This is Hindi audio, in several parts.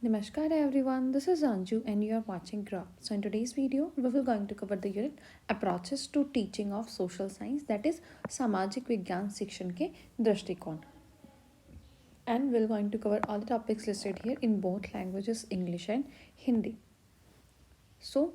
Namaskar everyone, this is Anju and you are watching Grok. So in today's video, we will going to cover the unit approaches to teaching of social science, that is सामाजिक विज्ञान शिक्षण के दृष्टिकोण. And we're going to cover all the topics listed here in both languages, English and Hindi. So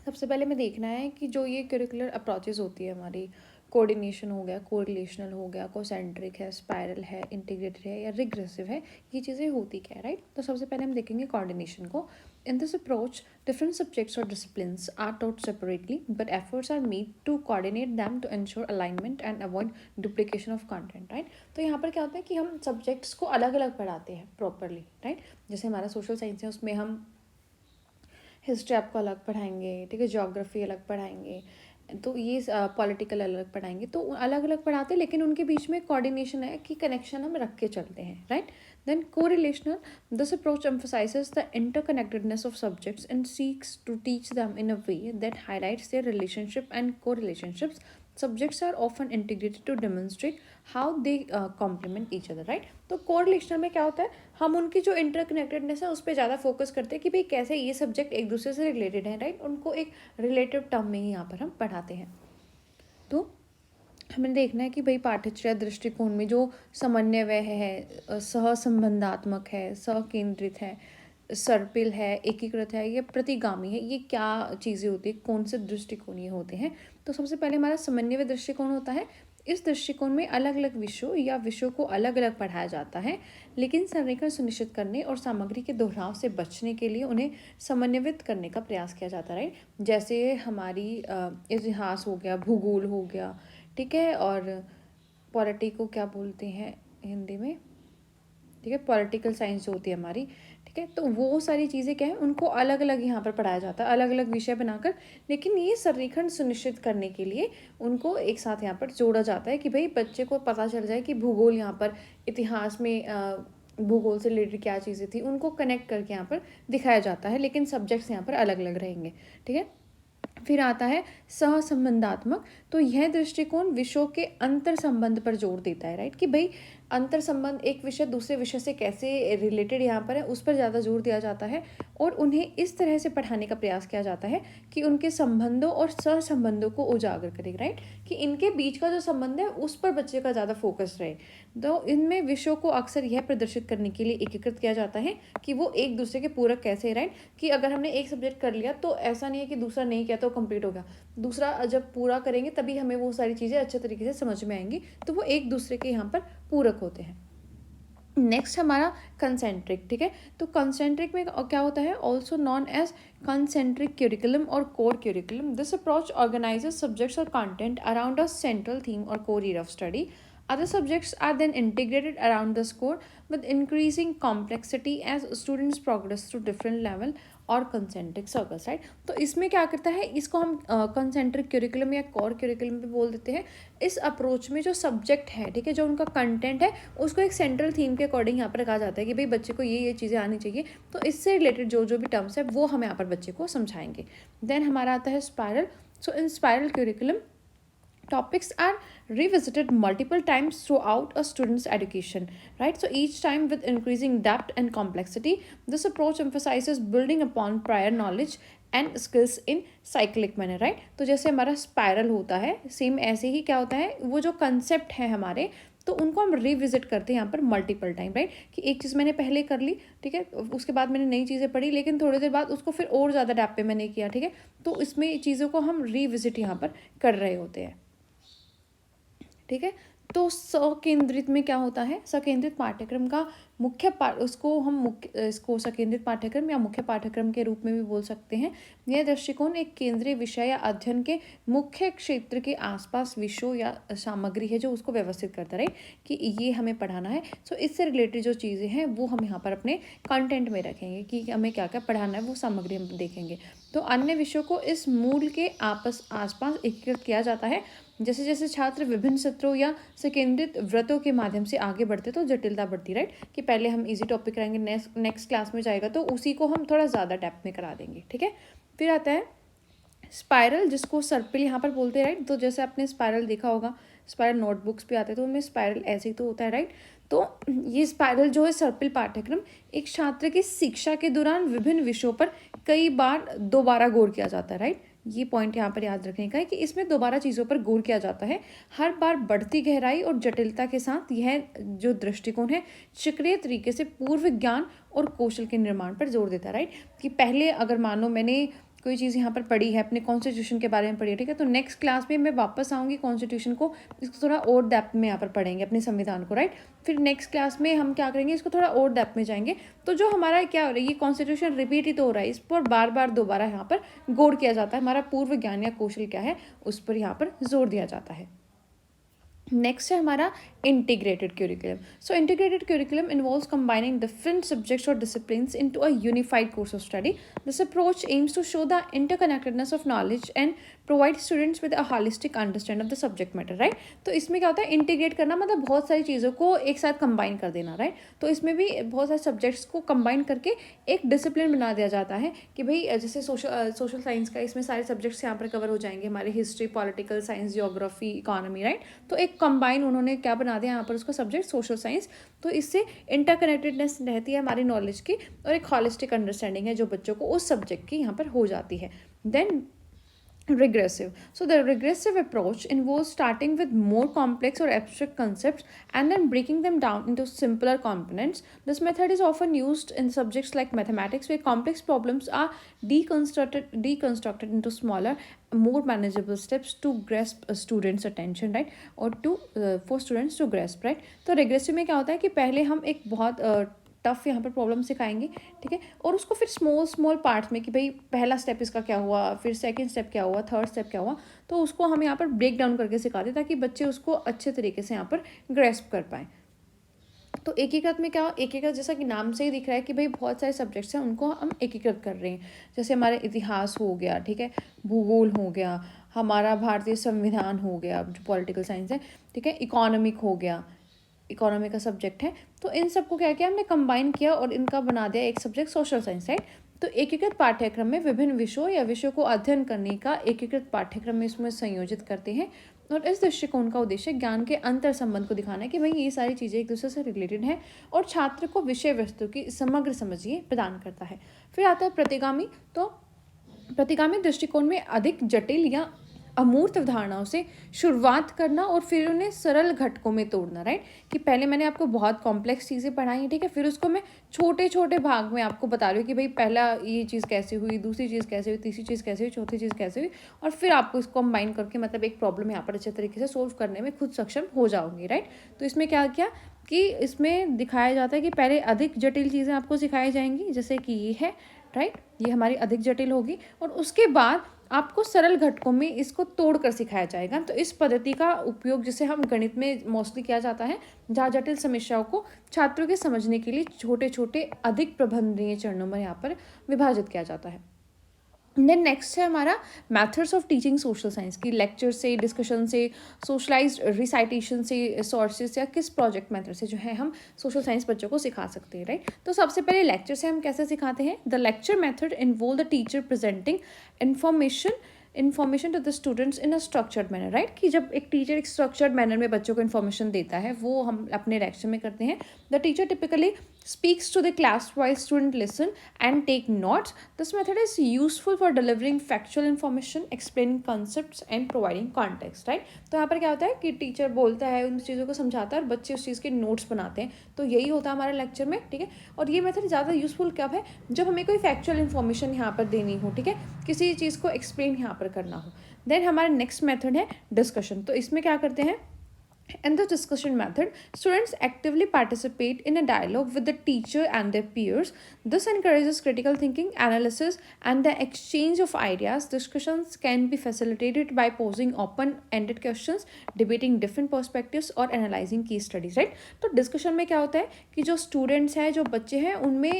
सबसे पहले हमें देखना है कि जो ये करिकुलर अप्रोचेज होती है हमारी, कोऑर्डिनेशन हो गया, कोरिलेशनल हो गया, कोसेंट्रिक है, स्पायरल है, इंटीग्रेटेड है या रिग्रेसिव है, ये चीज़ें होती क्या है, राइट. तो सबसे पहले हम देखेंगे कोऑर्डिनेशन को. In this approach different subjects और disciplines are taught separately but efforts are made to coordinate them to ensure alignment and avoid duplication of content, right. तो यहाँ पर क्या होता है कि हम सब्जेक्ट्स को अलग अलग पढ़ाते हैं प्रॉपरली, राइट. जैसे हमारा सोशल साइंस है, उसमें हम हिस्ट्री आपको अलग पढ़ाएंगे, ठीक है, ज्योग्राफी अलग पढ़ाएंगे, तो ये पॉलिटिकल अलग पढ़ाएंगे, तो अलग अलग पढ़ाते हैं लेकिन उनके बीच में कोऑर्डिनेशन है कि कनेक्शन हम रख के चलते हैं, right. Then correlational, this approach emphasizes the interconnectedness of subjects and seeks to teach them in a way that highlights their relationship and co-relationships. Subjects are often integrated to demonstrate how they complement each other, right. तो कोरिलेशनल में क्या होता है, हम उनकी जो इंटरकनेक्टेडनेस है उस पर ज़्यादा फोकस करते हैं कि भाई कैसे ये सब्जेक्ट एक दूसरे से रिलेटेड है, राइट. उनको एक रिलेटिव टर्म में ही यहाँ पर हम पढ़ाते हैं. तो हमें देखना है कि भाई पाठ्यचर्या दृष्टिकोण में जो समन्वय है, सहसंबंधात्मक है, सकेंद्रित है, सर्पिल है, एकीकृत है, ये प्रतिगामी है, ये क्या चीज़ें होती है, कौन से दृष्टिकोण ये होते हैं. तो सबसे पहले हमारा समन्वय दृष्टिकोण होता है. इस दृष्टिकोण में अलग अलग विषयों या विषयों को अलग अलग पढ़ाया जाता है, लेकिन संरेखण सुनिश्चित करने और सामग्री के दोहराव से बचने के लिए उन्हें समन्वित करने का प्रयास किया जाता है, राइट. जैसे हमारी इतिहास हो गया, भूगोल हो गया, ठीक है, और पॉलिटी को क्या बोलते हैं हिंदी में, ठीक है, पॉलिटिकल साइंस जो होती है हमारी, ठीक है. तो वो सारी चीज़ें क्या है, उनको अलग अलग यहाँ पर पढ़ाया जाता है, अलग अलग विषय बनाकर, लेकिन ये संरेखण सुनिश्चित करने के लिए उनको एक साथ यहाँ पर जोड़ा जाता है कि भाई बच्चे को पता चल जाए कि भूगोल यहाँ पर इतिहास में भूगोल से रिलेटेड क्या चीज़ें थी, उनको कनेक्ट करके यहाँ पर दिखाया जाता है, लेकिन सब्जेक्ट्स यहाँ पर अलग अलग रहेंगे, ठीक है. फिर आता है सहसंबंधात्मक. तो यह दृष्टिकोण विषयों के अंतर संबंध पर जोर देता है, राइट, कि भाई अंतर संबंध एक विषय दूसरे विषय से कैसे रिलेटेड यहाँ पर है उस पर ज़्यादा जोर दिया जाता है और उन्हें इस तरह से पढ़ाने का प्रयास किया जाता है कि उनके संबंधों और सहसंबंधों को उजागर करे, राइट, कि इनके बीच का जो संबंध है उस पर बच्चे का ज़्यादा फोकस रहे. तो इनमें विषयों को अक्सर यह प्रदर्शित करने के लिए एकीकृत किया जाता है कि वो एक दूसरे के पूरक कैसे, राइट, कि अगर हमने एक सब्जेक्ट कर लिया तो ऐसा नहीं है कि दूसरा नहीं किया तो कंप्लीट हो गया, दूसरा जब पूरा करेंगे तभी हमें वो सारी चीज़ें अच्छे तरीके से समझ में आएंगी, तो वो एक दूसरे के यहाँ पर पूरक होते हैं. नेक्स्ट हमारा कंसेंट्रिक, ठीक है. तो कंसेंट्रिक में क्या होता है, also known as concentric curriculum और core curriculum. This approach organizes subjects और content around a central theme और core area of study. Other subjects are then integrated around this core with increasing complexity as students progress through different level और कंसेंट्रिक सर्कल्स, राइट. तो इसमें क्या करता है, इसको हम कंसेंट्रिक क्यूरिकुलम या कोर क्यूरिकुलम भी बोल देते हैं. इस अप्रोच में जो सब्जेक्ट है, ठीक है, जो उनका कंटेंट है उसको एक सेंट्रल थीम के अकॉर्डिंग यहाँ पर कहा जाता है कि भाई बच्चे को ये चीज़ें आनी चाहिए, तो इससे रिलेटेड जो जो भी टर्म्स है वो हम यहाँ पर बच्चे को समझाएंगे. देन हमारा आता है spiral. So in spiral curriculum topics are revisited multiple times throughout a student's education, right. So each time with increasing depth and complexity. This approach emphasizes building upon prior knowledge and skills in cyclic manner, right. तो जैसे हमारा स्पायरल होता है, सेम ऐसे ही क्या होता है, वो जो कंसेप्ट है हमारे, तो उनको हम रिविजिट करते हैं यहाँ पर मल्टीपल टाइम, राइट, कि एक चीज़ मैंने पहले कर ली, ठीक है, उसके बाद मैंने नई चीज़ें पढ़ी, लेकिन थोड़ी देर बाद उसको फिर और ज़्यादा डेप्थ पे मैंने किया, ठीक है. तो इसमें चीज़ों को हम रिविजिट यहाँ पर कर रहे होते हैं, ठीक है. तो सकेंद्रित में क्या होता है, सकेंद्रित पाठ्यक्रम का मुख्य इसको सकेंद्रित पाठ्यक्रम या मुख्य पाठ्यक्रम के रूप में भी बोल सकते हैं. यह दृष्टिकोण एक केंद्रीय विषय या अध्ययन के मुख्य क्षेत्र के आसपास विषयों या सामग्री है जो उसको व्यवस्थित करता रहे कि ये हमें पढ़ाना है. सो इससे रिलेटेड जो चीज़ें हैं वो हम यहाँ पर अपने कंटेंट में रखेंगे कि हमें क्या क्या पढ़ाना है, वो सामग्री हम देखेंगे. तो अन्य विषयों को इस मूल के आसपास एकीकृत किया जाता है. जैसे जैसे छात्र विभिन्न सत्रों या संकेंद्रित व्रतों के माध्यम से आगे बढ़ते तो जटिलता बढ़ती, राइट, कि पहले हम इजी टॉपिक कराएंगे, नेक्स्ट क्लास में जाएगा तो उसी को हम थोड़ा ज़्यादा डेप्थ में करा देंगे, ठीक है. फिर आता है स्पायरल, जिसको सर्पिल यहाँ पर बोलते हैं, राइट. तो जैसे आपने स्पायरल देखा होगा, स्पायरल नोटबुक्स पे आते हैं तो उनमें स्पायरल ऐसे ही तो होता है, राइट. तो ये स्पाइरल जो है सर्पिल पाठ्यक्रम एक छात्र की शिक्षा के दौरान विभिन्न विषयों पर कई बार दोबारा गौर किया जाता है, राइट। ये पॉइंट यहाँ पर याद रखने का है कि इसमें दोबारा चीज़ों पर गौर किया जाता है। हर बार बढ़ती गहराई और जटिलता के साथ यह जो दृष्टिकोण है चक्रीय तरीके से पूर्व ज्ञान और कौशल के निर्माण पर जोर देता है, राइट। कि पहले अगर मानो मैंने कोई चीज़ यहाँ पर पढ़ी है, अपने कॉन्स्टिट्यूशन के बारे में पढ़ी है, ठीक है, तो नेक्स्ट क्लास में मैं वापस आऊँगी कॉन्स्टिट्यूशन को, इसको थोड़ा और डेप्थ में यहाँ पर पढ़ेंगे अपने संविधान को, राइट। फिर नेक्स्ट क्लास में हम क्या करेंगे, इसको थोड़ा और डेप्थ में जाएंगे। तो जो हमारा क्या हो रहा है, ये कॉन्स्टिट्यूशन रिपीट ही तो हो रहा है, इस पर बार बार दोबारा यहाँ पर गौर किया जाता है। हमारा पूर्व ज्ञान या कौशल क्या है उस पर यहाँ पर जोर दिया जाता है। नेक्स्ट है हमारा integrated curriculum. So integrated curriculum involves combining different subjects और disciplines into a unified course of study. This approach aims to show the interconnectedness of knowledge and provide students with a holistic understanding of the subject matter, right. तो इसमें क्या होता है, इंटीग्रेट करना मतलब बहुत सारी चीज़ों को एक साथ कंबाइन कर देना, राइट। तो इसमें भी बहुत सारे सब्जेक्ट्स को कंबाइन करके एक डिसिप्लिन बना दिया जाता है कि भाई जैसे सोशल साइंस का इसमें सारे सब्जेक्ट्स यहाँ पर कवर हो जाएंगे, हमारे history, political science, geography, economy, right. तो एक कंबाइन उन्होंने क्या बना दिया यहाँ पर उसका सब्जेक्ट सोशल साइंस। तो इससे इंटरकनेक्टेडनेस रहती है हमारी नॉलेज की और एक हॉलिस्टिक अंडरस्टैंडिंग है जो बच्चों को उस सब्जेक्ट की यहाँ पर हो जाती है। Then regressive. So the regressive approach involves starting with more complex or abstract concepts and then breaking them down into simpler components. This method is often used in subjects like mathematics where complex problems are deconstructed into smaller, more manageable steps to grasp a student's attention, right, or to for students to grasp, right. तो regressive में क्या होता है कि पहले हम एक बहुत टफ यहाँ पर प्रॉब्लम सिखाएंगे, ठीक है, और उसको फिर स्मॉल पार्ट्स में कि भाई पहला स्टेप इसका क्या हुआ, फिर सेकंड स्टेप क्या हुआ, थर्ड स्टेप क्या हुआ, तो उसको हम यहाँ पर ब्रेक डाउन करके सिखाते ताकि बच्चे उसको अच्छे तरीके से यहाँ पर ग्रेस्प कर पाएँ। तो एकीकृत में क्या, एकीकृत जैसा कि नाम से ही दिख रहा है कि भाई बहुत सारे सब्जेक्ट्स हैं उनको हम एकीकृत कर रहे हैं। जैसे हमारे इतिहास हो गया, ठीक है, भूगोल हो गया, हमारा भारतीय संविधान हो गया जो पॉलिटिकल साइंस है, ठीक है, इकोनॉमिक हो गया, इकोनॉमी का सब्जेक्ट है। तो इन सबको क्या किया हमने, कंबाइन किया और इनका बना दिया एक सब्जेक्ट सोशल साइंस, राइट। तो एकीकृत पाठ्यक्रम में विभिन्न विषयों या विषयों को अध्ययन करने का एकीकृत पाठ्यक्रम में इसमें संयोजित करते हैं और इस दृष्टिकोण का उद्देश्य ज्ञान के अंतर संबंध को दिखाना है कि भाई ये सारी चीज़ें एक दूसरे से रिलेटेड हैं और छात्र को विषय वस्तु की समग्र समझ ये प्रदान करता है। फिर आता है प्रतिगामी। तो प्रतिगामी दृष्टिकोण में अधिक जटिल या अमूर्त अवधारणाओं से शुरुआत करना और फिर उन्हें सरल घटकों में तोड़ना, राइट। कि पहले मैंने आपको बहुत कॉम्प्लेक्स चीज़ें पढ़ाई हैं, ठीक है, फिर उसको मैं छोटे छोटे भाग में आपको बता रही हूँ कि भाई पहला ये चीज़ कैसे हुई, दूसरी चीज़ कैसे हुई, तीसरी चीज़ कैसे हुई, चौथी चीज़ कैसे हुई, और फिर आपको इसको कंबाइन करके मतलब एक प्रॉब्लम यहाँ पर अच्छे तरीके से सोल्व करने में खुद सक्षम हो जाओगे, राइट। तो इसमें क्या किया कि इसमें दिखाया जाता है कि पहले अधिक जटिल चीज़ें आपको सिखाई जाएंगी, जैसे कि ये है, राइट, ये हमारी अधिक जटिल होगी, और उसके बाद आपको सरल घटकों में इसको तोड़कर सिखाया जाएगा। तो इस पद्धति का उपयोग जिसे हम गणित में मोस्टली किया जाता है, जहाँ जटिल समस्याओं को छात्रों के समझने के लिए छोटे छोटे अधिक प्रबंधनीय चरणों में यहाँ पर विभाजित किया जाता है। देन नेक्स्ट है हमारा methods of teaching social science की, लेक्चर से, डिस्कशन से, सोशलाइज्ड रिसाइटेशन से, सोर्सेज या किस प्रोजेक्ट मेथड से जो है हम सोशल साइंस बच्चों को सिखा सकते हैं, राइट। तो सबसे पहले लेक्चर से हम कैसे सिखाते हैं। The lecture method involve the teacher presenting information to the students in a structured manner, right. कि जब एक टीचर एक स्ट्रक्चर्ड मैनर में बच्चों को इन्फॉर्मेशन देता है वो हम अपने लेक्चर में करते हैं। The teacher typically speaks to the class while student listen and take notes. This method is useful for delivering factual information, explaining concepts and providing context, right? तो यहाँ पर क्या होता है कि टीचर बोलता है, उन चीज़ों को समझाता है और बच्चे उस चीज़ के नोट्स बनाते हैं। तो यही होता है हमारे लेक्चर में, ठीक है। और ये मेथड ज़्यादा यूजफुल कब है, जब हमें कोई फैक्चुअल इन्फॉर्मेशन यहाँ पर देनी हो, ठीक है, किसी चीज़ को एक्सप्लेन यहाँ पर करना हो। देन हमारा नेक्स्ट मेथड है डिस्कशन। तो इसमें क्या करते हैं, in the discussion method, students actively participate in a dialogue with the teacher and their peers. This encourages critical thinking, analysis, and the exchange of ideas. Discussions can be facilitated by posing open-ended questions, debating different perspectives, और analyzing key studies, right? तो डिस्कशन में क्या होता है कि जो स्टूडेंट्स हैं, जो बच्चे हैं, उनमें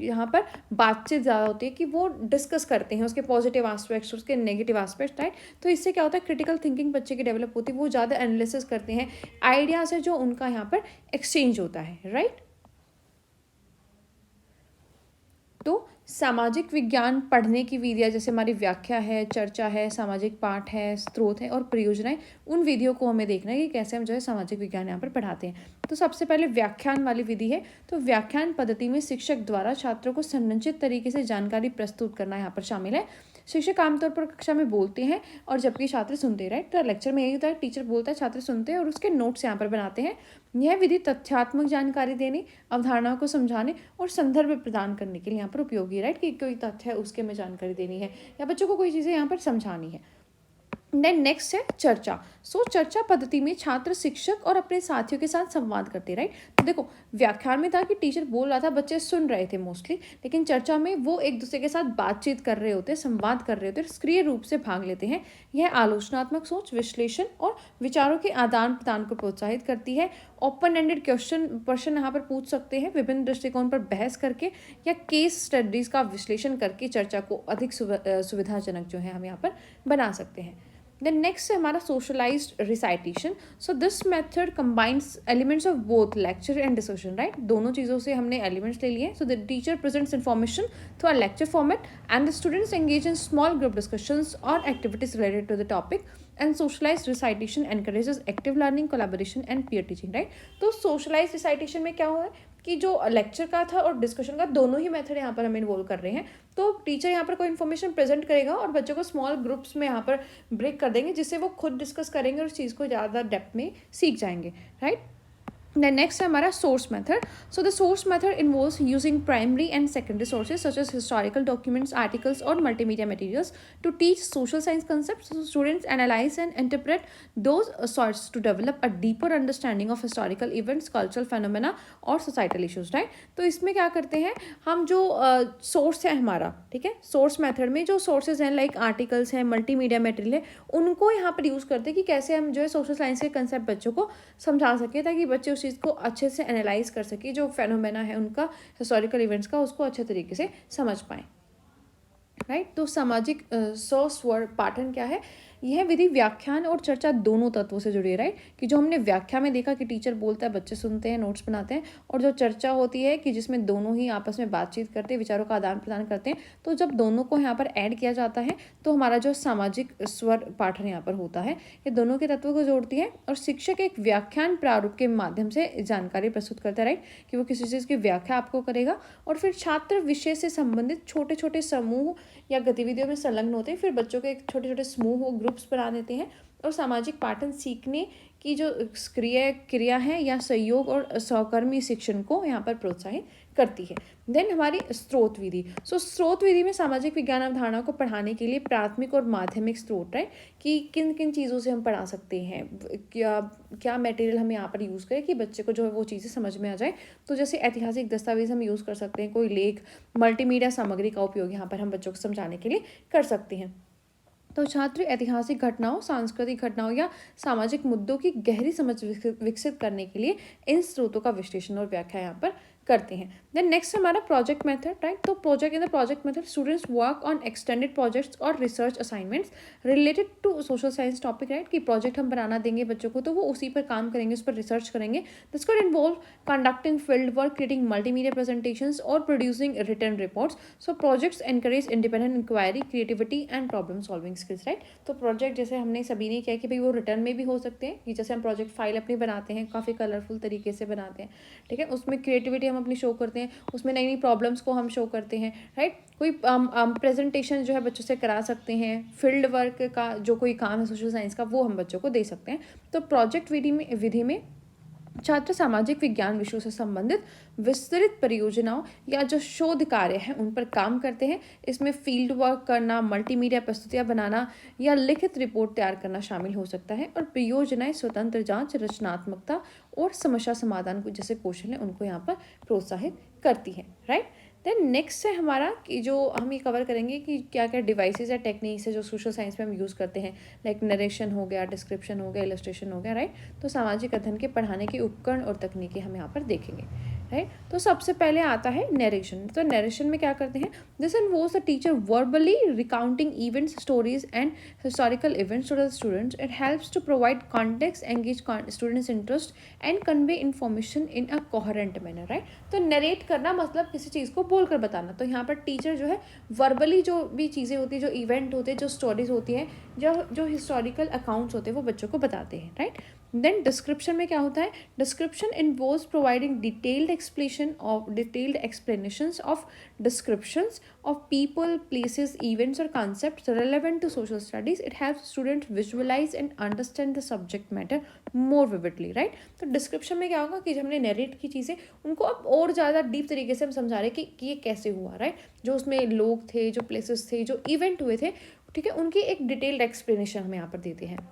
यहाँ पर बातचीत ज़्यादा होती है कि वो डिस्कस करते हैं उसके पॉजिटिव एस्पेक्ट्स, उसके नेगेटिव एस्पेक्ट्स, राइट। तो इससे क्या होता है, क्रिटिकल थिंकिंग बच्चे की डेवलप होती है, वो ज़्यादा एनालिसिस करते हैं, आइडियाज है जो उनका यहाँ पर एक्सचेंज होता है, राइट। तो सामाजिक विज्ञान पढ़ने की विधियाँ जैसे हमारी व्याख्या है, चर्चा है, सामाजिक पाठ है, स्रोत है और परियोजनाएं, उन विधियों को हमें देखना है कि कैसे हम जो है सामाजिक विज्ञान यहाँ पर पढ़ाते हैं। तो सबसे पहले व्याख्यान वाली विधि है। तो व्याख्यान पद्धति में शिक्षक द्वारा छात्रों को संरचित तरीके से जानकारी प्रस्तुत करना यहाँ पर शामिल है। शिक्षक आमतौर पर कक्षा में बोलते हैं और जबकि छात्र सुनते हैं, राइट। तो लेक्चर में यही होता है, टीचर बोलता है, छात्र सुनते हैं और उसके नोट्स यहाँ पर बनाते हैं। यह विधि तथ्यात्मक जानकारी देने, अवधारणाओं को समझाने और संदर्भ प्रदान करने के लिए यहाँ पर उपयोगी है, राइट। कि कोई तथ्य है उसके में जानकारी देनी है या बच्चों को कोई चीज़ें यहाँ पर समझानी है। देन नेक्स्ट है चर्चा। चर्चा पद्धति में छात्र शिक्षक और अपने साथियों के साथ संवाद करते, राइट। तो देखो, व्याख्यान में था कि टीचर बोल रहा था, बच्चे सुन रहे थे मोस्टली, लेकिन चर्चा में वो एक दूसरे के साथ बातचीत कर रहे होते, संवाद कर रहे होते, सक्रिय रूप से भाग लेते हैं। यह आलोचनात्मक सोच, विश्लेषण और विचारों के आदान प्रदान को प्रोत्साहित करती है। ओपन एंडेड प्रश्न यहाँ पर पूछ सकते हैं, विभिन्न दृष्टिकोण पर बहस करके या केस स्टडीज का विश्लेषण करके चर्चा को अधिक सुविधाजनक जो है हम यहाँ पर बना सकते हैं। देन नेक्स्ट है हमारा socialized recitation. This method combines elements of both lecture and discussion, right. दोनों चीज़ों से हमने एलिमेंट्स ले लिए। The teacher presents information through a lecture format and the students engage in small group discussions और activities related to the topic. And socialized recitation encourages active learning, collaboration and peer teaching, right. तो सोशलाइज्ड रिसाइटेशन में क्या हुआ है कि जो लेक्चर का था और डिस्कशन का, दोनों ही मेथड यहाँ पर हम इन्वॉल्व कर रहे हैं। तो टीचर यहाँ पर कोई इन्फॉर्मेशन प्रेजेंट करेगा और बच्चों को स्मॉल ग्रुप्स में यहाँ पर ब्रेक कर देंगे, जिससे वो खुद डिस्कस करेंगे और उस चीज़ को ज़्यादा डेप्थ में सीख जाएंगे, राइट। Then next है हमारा source method. The source method involves using primary and secondary sources such as historical documents, articles और multimedia materials to teach social science concepts. So students analyze and interpret those sources to develop a deeper understanding of historical events, cultural phenomena और societal issues, right? तो इसमें क्या करते हैं हम, जो source है हमारा, ठीक है, source method में जो sources हैं like articles हैं, multimedia material है, उनको यहाँ पर यूज़ करते हैं कि कैसे हम जो है social science के concept बच्चों को समझा सके, ताकि बच्चे उस चीज़ को अच्छे से एनालाइज कर सके, जो फेनोमेना है उनका, हिस्टोरिकल इवेंट्स का, उसको अच्छे तरीके से समझ पाएँ, राइट। तो सामाजिक स्वर पाठन क्या है? यह विधि व्याख्यान और चर्चा दोनों तत्वों से जुड़ी है, राइट। कि जो हमने व्याख्या में देखा कि टीचर बोलता है, बच्चे सुनते हैं, नोट्स बनाते हैं, और जो चर्चा होती है कि जिसमें दोनों ही आपस में बातचीत करते हैं, विचारों का आदान प्रदान करते हैं। तो जब दोनों को यहाँ पर ऐड किया जाता है तो हमारा जो सामाजिक स्वर पाठन यहाँ पर होता है, ये दोनों के तत्वों को जोड़ती है। और शिक्षक एक व्याख्यान प्रारूप के माध्यम से जानकारी प्रस्तुत करता है, राइट, कि वो किसी चीज़ की व्याख्या आपको करेगा और फिर छात्र विषय से संबंधित छोटे छोटे समूह या गतिविधियों में संलग्न होते हैं। फिर बच्चों के छोटे छोटे समूह ग्रुप्स बना देते हैं और सामाजिक पाठन सीखने की जो क्रिया है या सहयोग और सहकर्मी शिक्षण को यहाँ पर प्रोत्साहित करती है। देन हमारी स्रोत विधि। स्रोत विधि में सामाजिक विज्ञान अवधारणाओं को पढ़ाने के लिए प्राथमिक और माध्यमिक स्रोत है कि किन किन चीज़ों से हम पढ़ा सकते हैं, क्या मटेरियल हम यहाँ पर यूज़ करें कि बच्चे को जो है वो चीज़ें समझ में आ जाए। तो जैसे ऐतिहासिक दस्तावेज हम यूज़ कर सकते हैं, कोई लेख, मल्टीमीडिया सामग्री का उपयोग यहाँ पर हम बच्चों को समझाने के लिए कर सकते हैं। तो छात्र ऐतिहासिक घटनाओं, सांस्कृतिक घटनाओं या सामाजिक मुद्दों की गहरी समझ विकसित करने के लिए इन स्रोतों का विश्लेषण और व्याख्या यहाँ पर करते हैं। देन नेक्स्ट हमारा प्रोजेक्ट मेथड, राइट। तो in the project method students work on extended projects और research assignments related to social science topic, right. कि प्रोजेक्ट हम बनाना देंगे बच्चों को तो वो उसी पर काम करेंगे, उस पर रिसर्च करेंगे। This could involve conducting field work, creating multimedia presentations और producing written reports. Projects encourage independent inquiry, creativity and problem solving skills, right. तो प्रोजेक्ट जैसे हमने सभी ने किया कि भाई वो रिटर्न में भी हो सकते हैं, कि जैसे हम प्रोजेक्ट फाइल अपनी बनाते हैं, काफ़ी कलरफुल तरीके से बनाते हैं, ठीक है, उसमें क्रिएटिविटी हम अपनी शो करते हैं, उसमें नई नई प्रॉब्लम्स को हम शो करते हैं, राइट। कोई प्रेजेंटेशन जो है बच्चों से करा सकते हैं, फील्ड वर्क का जो कोई काम है सोशल साइंस का वो हम बच्चों को दे सकते हैं। तो प्रोजेक्ट विधि में छात्र सामाजिक विज्ञान विषयों से संबंधित विस्तृत परियोजनाओं या जो शोध कार्य हैं उन पर काम करते हैं। इसमें फील्ड वर्क करना, मल्टीमीडिया प्रस्तुतियां बनाना या लिखित रिपोर्ट तैयार करना शामिल हो सकता है। और परियोजनाएं स्वतंत्र जांच, रचनात्मकता और समस्या समाधान को जैसे कौशल है उनको यहाँ पर प्रोत्साहित करती है, राइट। देन नेक्स्ट है हमारा कि जो हम ये कवर करेंगे कि क्या क्या डिवाइसेस या टेक्निक्स है जो सोशल साइंस में हम यूज़ करते हैं, लाइक नरेशन हो गया, डिस्क्रिप्शन हो गया, इलस्ट्रेशन हो गया, राइट। तो सामाजिक अध्ययन के पढ़ाने के उपकरण और तकनीकें हम यहाँ पर देखेंगे, राइट। तो सबसे पहले आता है नरेशन। तो नरेशन में क्या करते हैं, this involves the teacher verbally recounting events, stories and historical events to the students. It helps to provide context, engage students interest and convey information in a coherent manner, right. तो नरेट करना मतलब किसी चीज़ को बोलकर बताना। तो यहाँ पर टीचर जो है वर्बली जो भी चीज़ें होती है, जो इवेंट होते हैं, जो स्टोरीज होती हैं, जो हिस्टोरिकल अकाउंट्स होते हैं वो बच्चों को बताते हैं, राइट। देन डिस्क्रिप्शन में क्या होता है, description involves providing detailed explanations of descriptions of people, places, events और concepts relevant to social studies. It helps student visualize and understand the subject matter more vividly, right. तो डिस्क्रिप्शन में क्या होगा कि जब हमने नरेट की चीज़ें उनको अब और ज़्यादा डीप तरीके से हम समझा रहे हैं कि ये कैसे हुआ, राइट. जो उसमें लोग थे, जो प्लेसेस थे, जो इवेंट हुए थे, ठीक है, उनकी एक डिटेल्ड एक्सप्लेनेशन हम यहाँ पर देते हैं.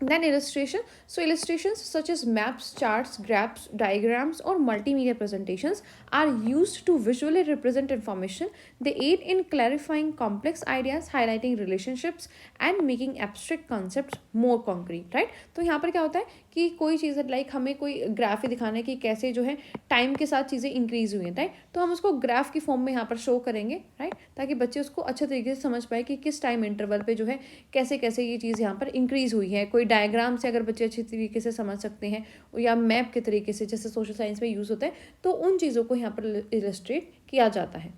Then illustration. So illustrations such as maps, charts, graphs, diagrams, or multimedia presentations are used to visually represent information. They aid in clarifying complex ideas, highlighting relationships, and making abstract concepts more concrete. Right? तो यहाँ पर क्या होता है कि कोई चीज़ लाइक हमें कोई ग्राफ ही दिखाना है कि कैसे जो है टाइम के साथ चीज़ें इंक्रीज हुई हैं, राइट. तो हम उसको ग्राफ की फॉर्म में यहाँ पर शो करेंगे, राइट, ताकि बच्चे उसको अच्छे तरीके से समझ पाए कि किस टाइम इंटरवल पे जो है कैसे कैसे ये चीज़ यहाँ पर इंक्रीज हुई है. कोई डायग्राम से अगर बच्चे अच्छी तरीके से समझ सकते हैं या मैप के तरीके से जैसे सोशल साइंस में यूज़ होता है, तो उन चीज़ों को यहाँ पर इलस्ट्रेट किया जाता है.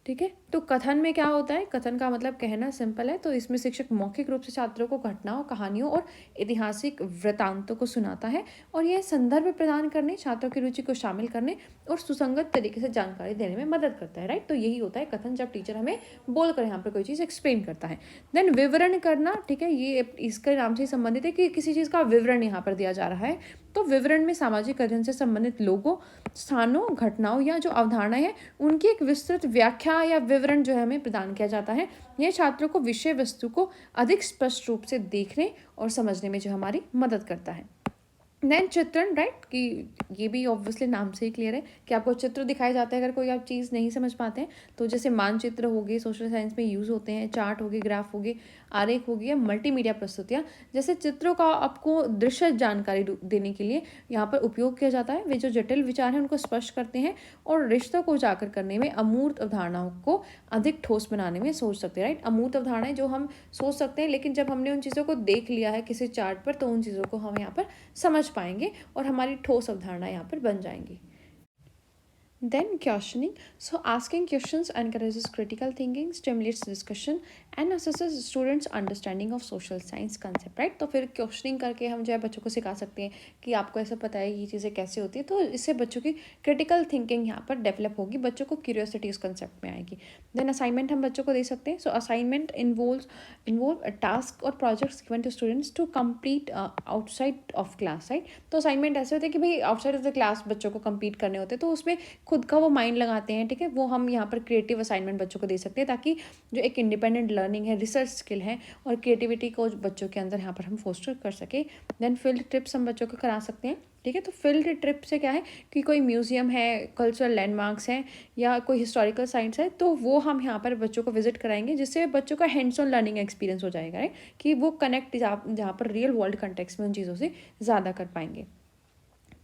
ठीक है. तो कथन में क्या होता है, कथन का मतलब कहना सिंपल है. तो इसमें शिक्षक मौखिक रूप से छात्रों को घटनाओं, कहानियों और ऐतिहासिक वृतांतों को सुनाता है और यह संदर्भ प्रदान करने, छात्रों की रुचि को शामिल करने और सुसंगत तरीके से जानकारी देने में मदद करता है, राइट. तो यही होता है कथन, जब टीचर हमें बोलकर यहाँ पर कोई चीज़ एक्सप्लेन करता है. देन विवरण करना, ठीक है, ये इसके नाम से ही संबंधित है कि किसी चीज़ का विवरण यहाँ पर दिया जा रहा है. तो विवरण में सामाजिक अध्ययन से संबंधित लोगों, स्थानों, घटनाओं या जो अवधारणाएं हैं उनकी एक विस्तृत व्याख्या या विवरण जो है हमें प्रदान किया जाता है. यह छात्रों को विषय वस्तु को अधिक स्पष्ट रूप से देखने और समझने में जो हमारी मदद करता है. देन चित्रण, राइट, कि ये भी ऑब्वियसली नाम से ही क्लियर है कि आपको चित्र दिखाए जाते हैं अगर कोई आप चीज़ नहीं समझ पाते हैं. तो जैसे मानचित्र हो गए, सोशल साइंस में यूज़ होते हैं, चार्ट हो गए, ग्राफ हो गए, आरेख हो गया, मल्टीमीडिया प्रस्तुतियाँ, जैसे चित्रों का आपको दृश्य जानकारी देने के लिए यहाँ पर उपयोग किया जाता है. वे जो जटिल विचार हैं उनको स्पष्ट करते हैं और रिश्तों को उजागर करने में, अमूर्त अवधारणाओं को अधिक ठोस बनाने में सोच सकते हैं, राइट. अमूर्त अवधारणाएं जो हम सोच सकते हैं, लेकिन जब हमने उन चीज़ों को देख लिया है किसी चार्ट पर, तो उन चीज़ों को हम यहाँ पर समझ पाएंगे और हमारी ठोस अवधारणा यहाँ पर बन जाएंगी. Then questioning. So asking questions encourages critical thinking, stimulates discussion and assesses students' understanding of social science concept, right. तो फिर क्वेश्चनिंग करके हम जो है बच्चों को सिखा सकते हैं कि आपको ऐसा पता है ये चीज़ें कैसे होती है. तो इससे बच्चों की क्रिटिकल थिंकिंग यहाँ पर डेवलप होगी, बच्चों को क्यूरियोसिटी उस कंसेप्ट में आएगी. देन असाइनमेंट हम बच्चों को दे सकते हैं. सो असाइनमेंट इन्वॉल्व टास्क और projects given to students to complete outside of class, right. तो असाइनमेंट ऐसे होते हैं कि भाई आउटसाइड ऑफ द क्लास बच्चों को कंप्लीट करने होते हैं, तो उसमें खुद का वो माइंड लगाते हैं, ठीक है. वो हम यहाँ पर क्रिएटिव असाइनमेंट बच्चों को दे सकते हैं ताकि जो एक इंडिपेंडेंट लर्निंग है, रिसर्च स्किल है और क्रिएटिविटी को बच्चों के अंदर यहाँ पर हम फोस्टर कर सके. देन फील्ड ट्रिप्स हम बच्चों को करा सकते हैं, ठीक है. तो फील्ड ट्रिप से क्या है कि कोई म्यूजियम है, कल्चरल लैंडमार्क्स हैं या कोई हिस्टोरिकल साइट्स है, तो वो हम यहाँ पर बच्चों को विजिट कराएंगे, जिससे बच्चों का हैंड्स ऑन लर्निंग एक्सपीरियंस हो जाएगा, राइट, कि वो कनेक्ट जहाँ पर रियल वर्ल्ड कंटेक्स्ट में उन चीज़ों से ज़्यादा कर पाएंगे.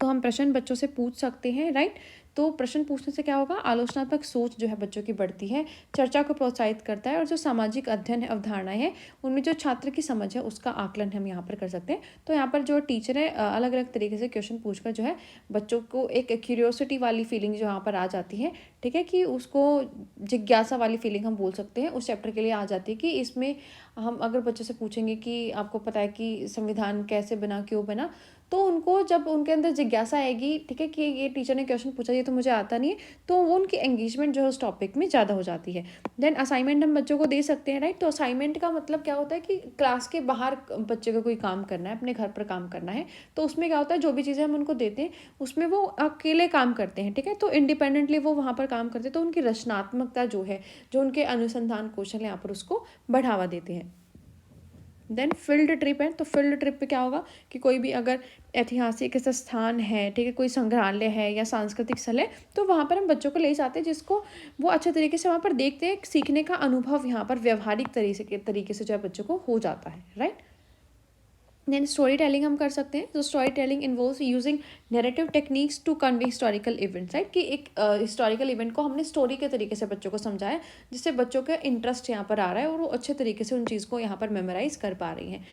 तो हम प्रश्न बच्चों से पूछ सकते हैं, राइट. तो प्रश्न पूछने से क्या होगा, आलोचनात्मक सोच जो है बच्चों की बढ़ती है, चर्चा को प्रोत्साहित करता है और जो सामाजिक अध्ययन है, अवधारणाएं हैं, उनमें जो छात्र की समझ है उसका आकलन हम यहाँ पर कर सकते हैं. तो यहाँ पर जो टीचर है अलग अलग तरीके से क्वेश्चन पूछकर जो है बच्चों को एक क्यूरियोसिटी वाली फीलिंग जो यहाँ पर आ जाती है, ठीक है, कि उसको जिज्ञासा वाली फीलिंग हम बोल सकते हैं, उस चैप्टर के लिए आ जाती है. कि इसमें हम अगर बच्चों से पूछेंगे कि आपको पता है कि संविधान कैसे बना, क्यों बना, तो उनको जब उनके अंदर जिज्ञासा आएगी, ठीक है, कि ये टीचर ने क्वेश्चन पूछा, ये तो मुझे आता नहीं है, तो वो उनकी एंगेजमेंट जो है उस टॉपिक में ज़्यादा हो जाती है. देन असाइनमेंट हम बच्चों को दे सकते हैं, राइट. तो असाइनमेंट का मतलब क्या होता है कि क्लास के बाहर बच्चे को कोई काम करना है, अपने घर पर काम करना है, तो उसमें क्या होता है जो भी चीज़ें हम उनको देते हैं उसमें वो अकेले काम करते हैं, ठीक है. तो इंडिपेंडेंटली वो वहाँ पर काम करते हैं, तो उनकी रचनात्मकता जो है, जो उनके अनुसंधान कौशल यहाँ पर उसको बढ़ावा देते हैं. देन फील्ड ट्रिप है. तो फील्ड ट्रिप पे क्या होगा कि कोई भी अगर ऐतिहासिक ऐसा स्थान है, ठीक है, कोई संग्रहालय है या सांस्कृतिक स्थल है, तो वहाँ पर हम बच्चों को ले जाते हैं, जिसको वो अच्छे तरीके से वहाँ पर देखते हैं. सीखने का अनुभव यहाँ पर व्यवहारिक तरीके से जो है बच्चों को हो जाता है, राइट. देन स्टोरी टेलिंग हम कर सकते हैं. तो story telling involves using narrative techniques to convey historical events, right, कि एक हिस्टोरिकल इवेंट को हमने स्टोरी के तरीके से बच्चों को समझाया, जिससे बच्चों का इंटरेस्ट यहाँ पर आ रहा है और वो अच्छे तरीके से उन चीज़ को यहाँ पर मेमोराइज कर पा रही हैं.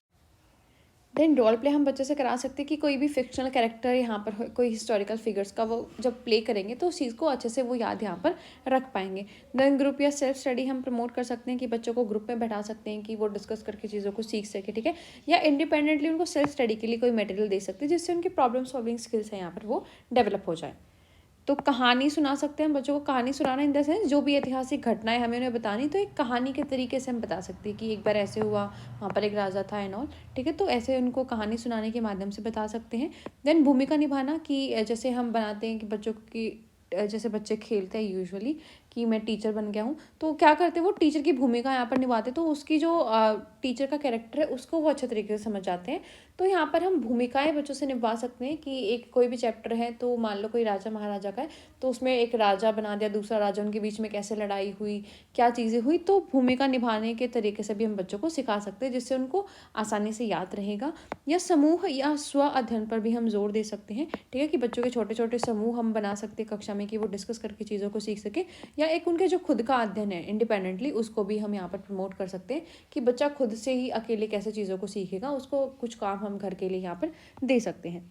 देन रोल प्ले हम बच्चे से करा सकते हैं कि कोई भी फिक्शनल कैरेक्टर यहाँ पर कोई हिस्टोरिकल फिगर्स का वो जब प्ले करेंगे तो उस चीज़ को अच्छे से वो याद यहाँ पर रख पाएंगे। देन ग्रुप या सेल्फ स्टडी हम प्रमोट कर सकते हैं कि बच्चों को ग्रुप में बैठा सकते हैं कि वो डिस्कस करके चीज़ों को सीख सके, ठीक है। या इंडिपेंडेंटली उनको सेल्फ स्टडी के लिए कोई मटेरियल दे सकते हैं जिससे उनकी प्रॉब्लम सॉल्विंग स्किल्स है यहाँ पर वो डेवलप हो जाए। तो कहानी सुना सकते हैं बच्चों को। कहानी सुनाना इन द सेंस जो भी ऐतिहासिक घटनाएं हमें उन्हें बतानी तो एक कहानी के तरीके से हम बता सकते हैं कि एक बार ऐसे हुआ, वहाँ पर एक राजा था एंड ऑल, ठीक है। तो ऐसे उनको कहानी सुनाने के माध्यम से बता सकते हैं। देन भूमिका निभाना कि जैसे हम बनाते हैं कि बच्चों की जैसे बच्चे खेलते हैं यूजुअली कि मैं टीचर बन गया हूँ, तो क्या करते हैं वो टीचर की भूमिका यहाँ पर निभाते, तो उसकी जो टीचर का कैरेक्टर है उसको वो अच्छे तरीके से समझ जाते हैं। तो यहाँ पर हम भूमिकाएं बच्चों से निभा सकते हैं कि एक कोई भी चैप्टर है तो मान लो कोई राजा महाराजा का है तो उसमें एक राजा बना दिया, दूसरा राजा, उनके बीच में कैसे लड़ाई हुई, क्या चीज़ें हुई, तो भूमिका निभाने के तरीके से भी हम बच्चों को सिखा सकते हैं जिससे उनको आसानी से याद रहेगा। या समूह या स्व अध्ययन पर भी हम जोर दे सकते हैं, ठीक है, कि बच्चों के छोटे छोटे समूह हम बना सकते हैं कक्षा में कि वो डिस्कस करके चीज़ों को सीख सके। या एक उनके जो खुद का अध्ययन है इंडिपेंडेंटली उसको भी हम यहाँ पर प्रमोट कर सकते हैं कि बच्चा खुद से ही अकेले कैसे चीज़ों को सीखेगा, उसको कुछ काम हम घर के लिए यहाँ पर दे सकते हैं।